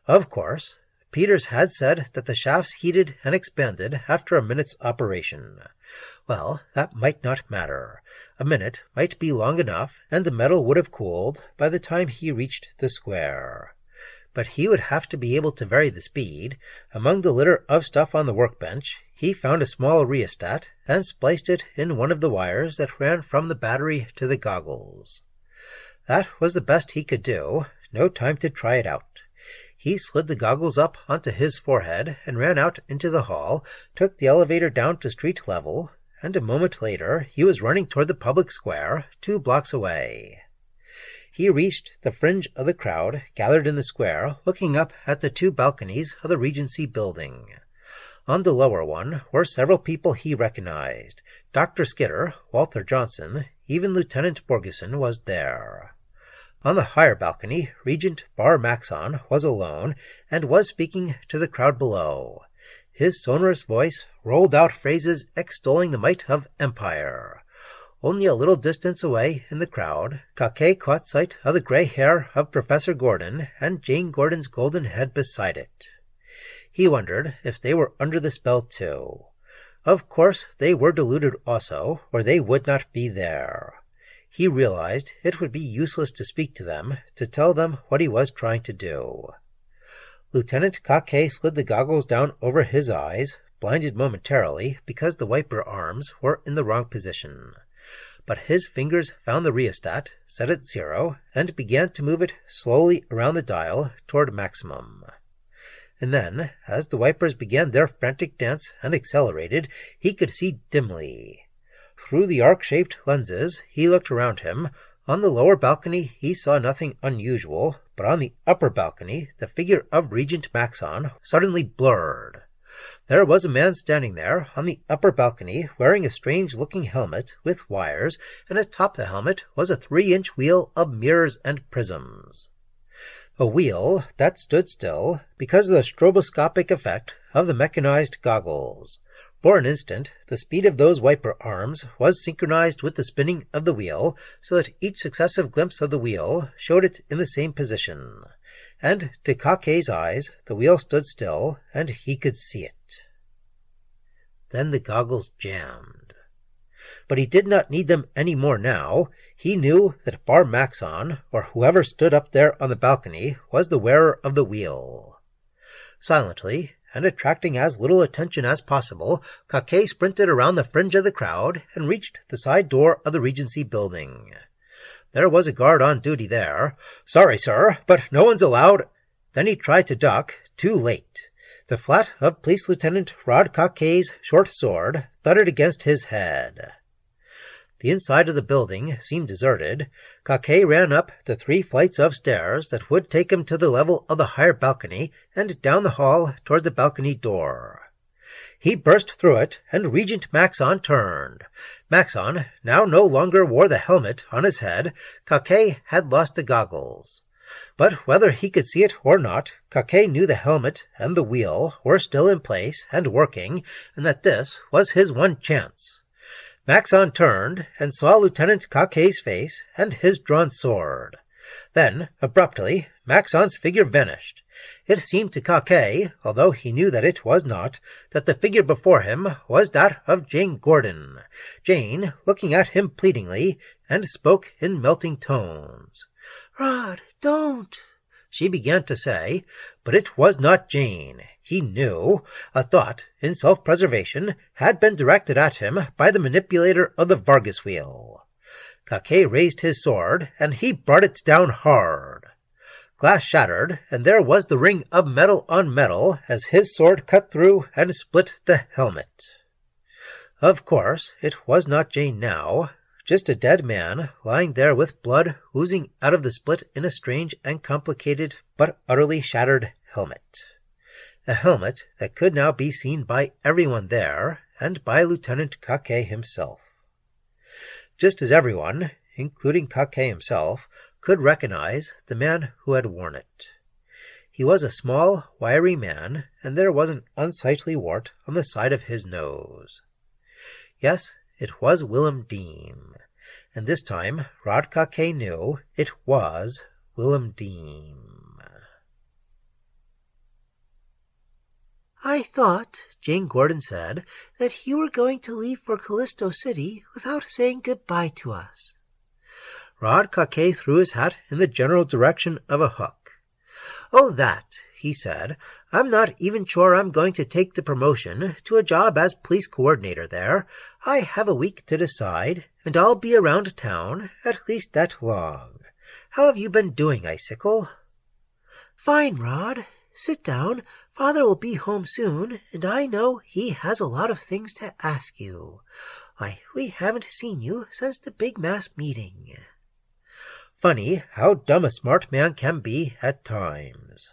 Of course, Peters had said that the shafts heated and expanded after a minute's operation. Well, that might not matter. A minute might be long enough, and the metal would have cooled by the time he reached the square. But he would have to be able to vary the speed. Among the litter of stuff on the workbench, he found a small rheostat and spliced it in one of the wires that ran from the battery to the goggles. That was the best he could do. No time to try it out. He slid the goggles up onto his forehead and ran out into the hall, took the elevator down to street level, and a moment later he was running toward the public square 2 blocks away. He reached the fringe of the crowd gathered in the square, looking up at the 2 balconies of the Regency building. On the lower one were several people he recognized. Dr. Skidder, Walter Johnson, even Lieutenant Borgeson was there. On the higher balcony, Regent Bar Maxon was alone and was speaking to the crowd below. His sonorous voice rolled out phrases extolling the might of empire. Only a little distance away in the crowd, Caquer caught sight of the gray hair of Professor Gordon and Jane Gordon's golden head beside it. He wondered if they were under the spell too. Of course they were deluded also, or they would not be there. He realized it would be useless to speak to them, to tell them what he was trying to do. Lieutenant Caquer slid the goggles down over his eyes, blinded momentarily because the wiper arms were in the wrong position. But his fingers found the rheostat, set at 0, and began to move it slowly around the dial toward maximum. And then, as the wipers began their frantic dance and accelerated, he could see dimly. Through the arc-shaped lenses, he looked around him. On the lower balcony, he saw nothing unusual, but on the upper balcony, the figure of Regent Maxon suddenly blurred. There was a man standing there on the upper balcony wearing a strange-looking helmet with wires, and atop the helmet was a 3-inch wheel of mirrors and prisms. A wheel that stood still because of the stroboscopic effect of the mechanized goggles. For an instant, the speed of those wiper arms was synchronized with the spinning of the wheel, so that each successive glimpse of the wheel showed it in the same position. And to Caquer's eyes, the wheel stood still, and he could see it. Then the goggles jammed. But he did not need them any more now. He knew that Bar Maxon, or whoever stood up there on the balcony, was the wearer of the wheel. Silently, and attracting as little attention as possible, Caquer sprinted around the fringe of the crowd and reached the side door of the Regency building. There was a guard on duty there. "Sorry, sir, but no one's allowed." Then he tried to duck, too late. The flat of Police Lieutenant Rod Caquer's short sword thudded against his head. The inside of the building seemed deserted. Caquer ran up the 3 flights of stairs that would take him to the level of the higher balcony and down the hall toward the balcony door. He burst through it, and Regent Maxon turned. Maxon now no longer wore the helmet on his head. Caquer had lost the goggles. But whether he could see it or not, Caquer knew the helmet and the wheel were still in place and working, and that this was his one chance. Maxon turned and saw Lieutenant Caquer's face and his drawn sword. Then, abruptly, Maxon's figure vanished. It seemed to Caquer, although he knew that it was not, that the figure before him was that of Jane Gordon. Jane, looking at him pleadingly, and spoke in melting tones. "Rod, don't!" she began to say, but it was not Jane. He knew. A thought, in self-preservation, had been directed at him by the manipulator of the Vargas wheel. Caquer raised his sword, and he brought it down hard. Glass shattered, and there was the ring of metal on metal as his sword cut through and split the helmet. Of course, it was not Jane now, just a dead man lying there with blood oozing out of the split in a strange and complicated but utterly shattered helmet. a helmet that could now be seen by everyone there and by Lieutenant Caquer himself. Just as everyone, including Caquer himself, could recognize the man who had worn it. He was a small, wiry man, and there was an unsightly wart on the side of his nose. Yes, it was Willem Deem, and this time Rod Caquer knew it was Willem Deem. "I thought," Jane Gordon said, "that you were going to leave for Callisto City without saying goodbye to us." Rod Caquer threw his hat in the general direction of a hook. "Oh, that," he said. "I'm not even sure I'm going to take the promotion to a job as police coordinator there. I have a week to decide, and I'll be around town at least that long. How have you been doing, Icicle?" "Fine, Rod. Sit down. Father will be home soon, and I know he has a lot of things to ask you. Why, we haven't seen you since the big mass meeting." Funny how dumb a smart man can be at times.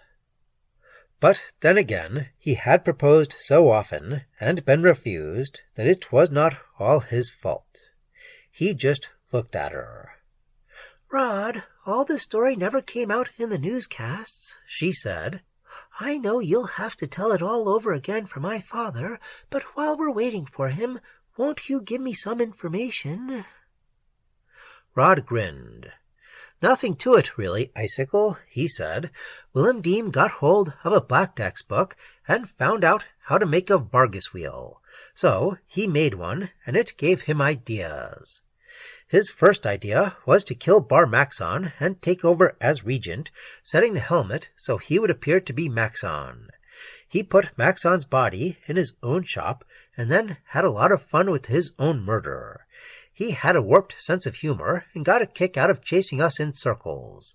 But then again, he had proposed so often and been refused that it was not all his fault. He just looked at her. "Rod, all the story never came out in the newscasts," she said. "I know you'll have to tell it all over again for my father, but while we're waiting for him, won't you give me some information?" Rod grinned. "Nothing to it, really, Icicle," he said. "Willem Deem got hold of a Blackdex book and found out how to make a Vargas wheel. So he made one, and it gave him ideas. His first idea was to kill Bar Maxon and take over as regent, setting the helmet so he would appear to be Maxon. He put Maxon's body in his own shop and then had a lot of fun with his own murder. He had a warped sense of humor and got a kick out of chasing us in circles."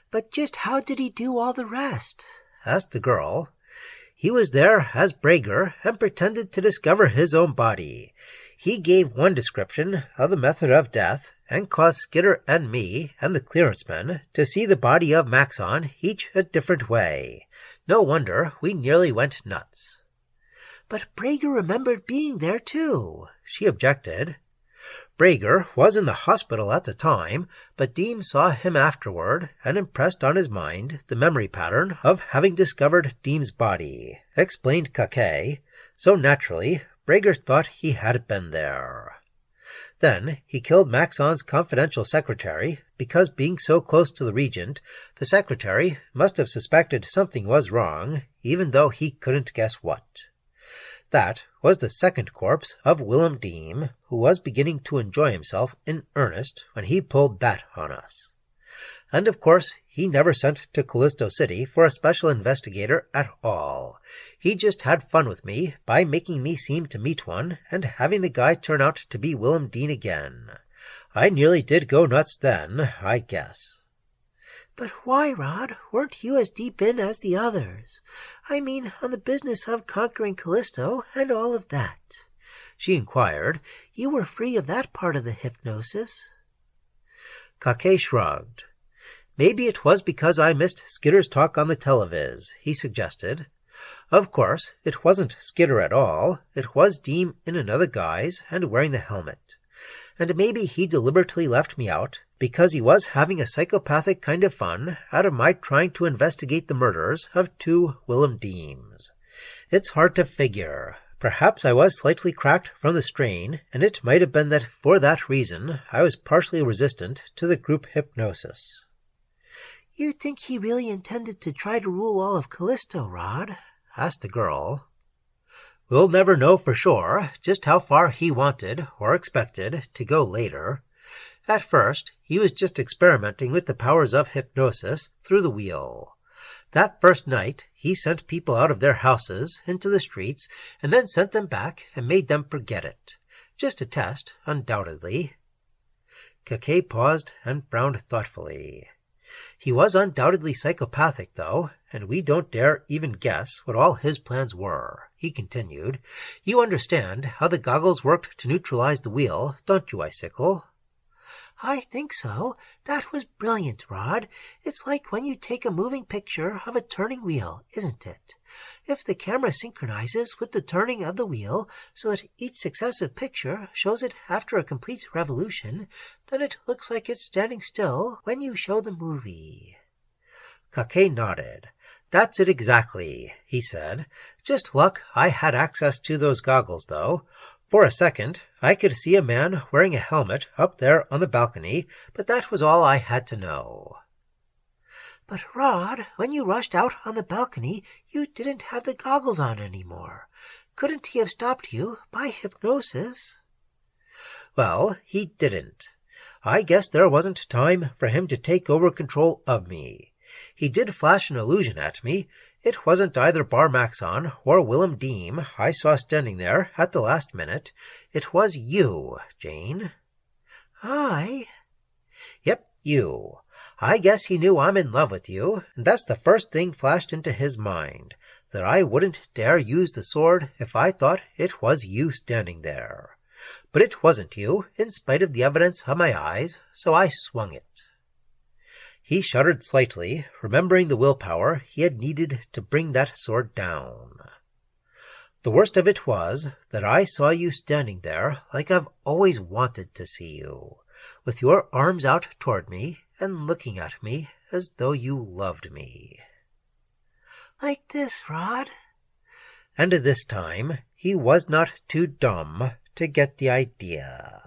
"But just how did he do all the rest?" asked the girl. "He was there as Brager and pretended to discover his own body. He gave one description of the method of death and caused Skidder and me and the clearancemen to see the body of Maxon each a different way. No wonder we nearly went nuts." "But Brager remembered being there, too," she objected. "Brager was in the hospital at the time, but Deem saw him afterward and impressed on his mind the memory pattern of having discovered Deem's body," explained Caquer. "So naturally, Brager thought he had been there. Then he killed Maxon's confidential secretary because, being so close to the regent, the secretary must have suspected something was wrong, even though he couldn't guess what. That was the second corpse of Willem Deem, who was beginning to enjoy himself in earnest when he pulled that on us. And of course he never sent to Callisto City for a special investigator at all. He just had fun with me by making me seem to meet one and having the guy turn out to be Willem Dean again. I nearly did go nuts then, I guess." "But why, Rod, weren't you as deep in as the others? I mean, on the business of conquering Callisto and all of that," she inquired. "You were free of that part of the hypnosis." Caquer shrugged. "Maybe it was because I missed Skidder's talk on the televiz," he suggested. "Of course, it wasn't Skidder at all. It was Deem in another guise and wearing the helmet. And maybe he deliberately left me out because he was having a psychopathic kind of fun out of my trying to investigate the murders of 2 Willem Deems. It's hard to figure. Perhaps I was slightly cracked from the strain, and it might have been that for that reason I was partially resistant to the group hypnosis." "You think he really intended to try to rule all of Callisto, Rod?" asked the girl. "We'll never know for sure just how far he wanted or expected to go later. At first, he was just experimenting with the powers of hypnosis through the wheel. That first night, he sent people out of their houses into the streets and then sent them back and made them forget it. Just a test, undoubtedly." Caquer paused and frowned thoughtfully. "He was undoubtedly psychopathic, though, and we don't dare even guess what all his plans were," he continued. "You understand how the goggles worked to neutralize the wheel, don't you, Icicle?" I think so. That was brilliant, Rod. It's like when you take a moving picture of a turning wheel, isn't it? If the camera synchronizes with the turning of the wheel so that each successive picture shows it after a complete revolution, then it looks like it's standing still when you show the movie. Caquer nodded. That's it exactly, he said. Just luck I had access to those goggles, though. For a second, I could see a man wearing a helmet up there on the balcony, but that was all I had to know. But Rod, when you rushed out on the balcony, you didn't have the goggles on anymore. Couldn't he have stopped you by hypnosis? Well, he didn't. I guess there wasn't time for him to take over control of me. He did flash an illusion at me. It wasn't either Barmaxon or Willem Deem I saw standing there at the last minute. It was you, Jane. I? Yep, you. I guess he knew I'm in love with you, and that's the first thing flashed into his mind, that I wouldn't dare use the sword if I thought it was you standing there. But it wasn't you, in spite of the evidence of my eyes, so I swung it. He shuddered slightly, remembering the willpower he had needed to bring that sword down. The worst of it was that I saw you standing there like I've always wanted to see you, with your arms out toward me and looking at me as though you loved me. Like this, Rod? And this time he was not too dumb to get the idea.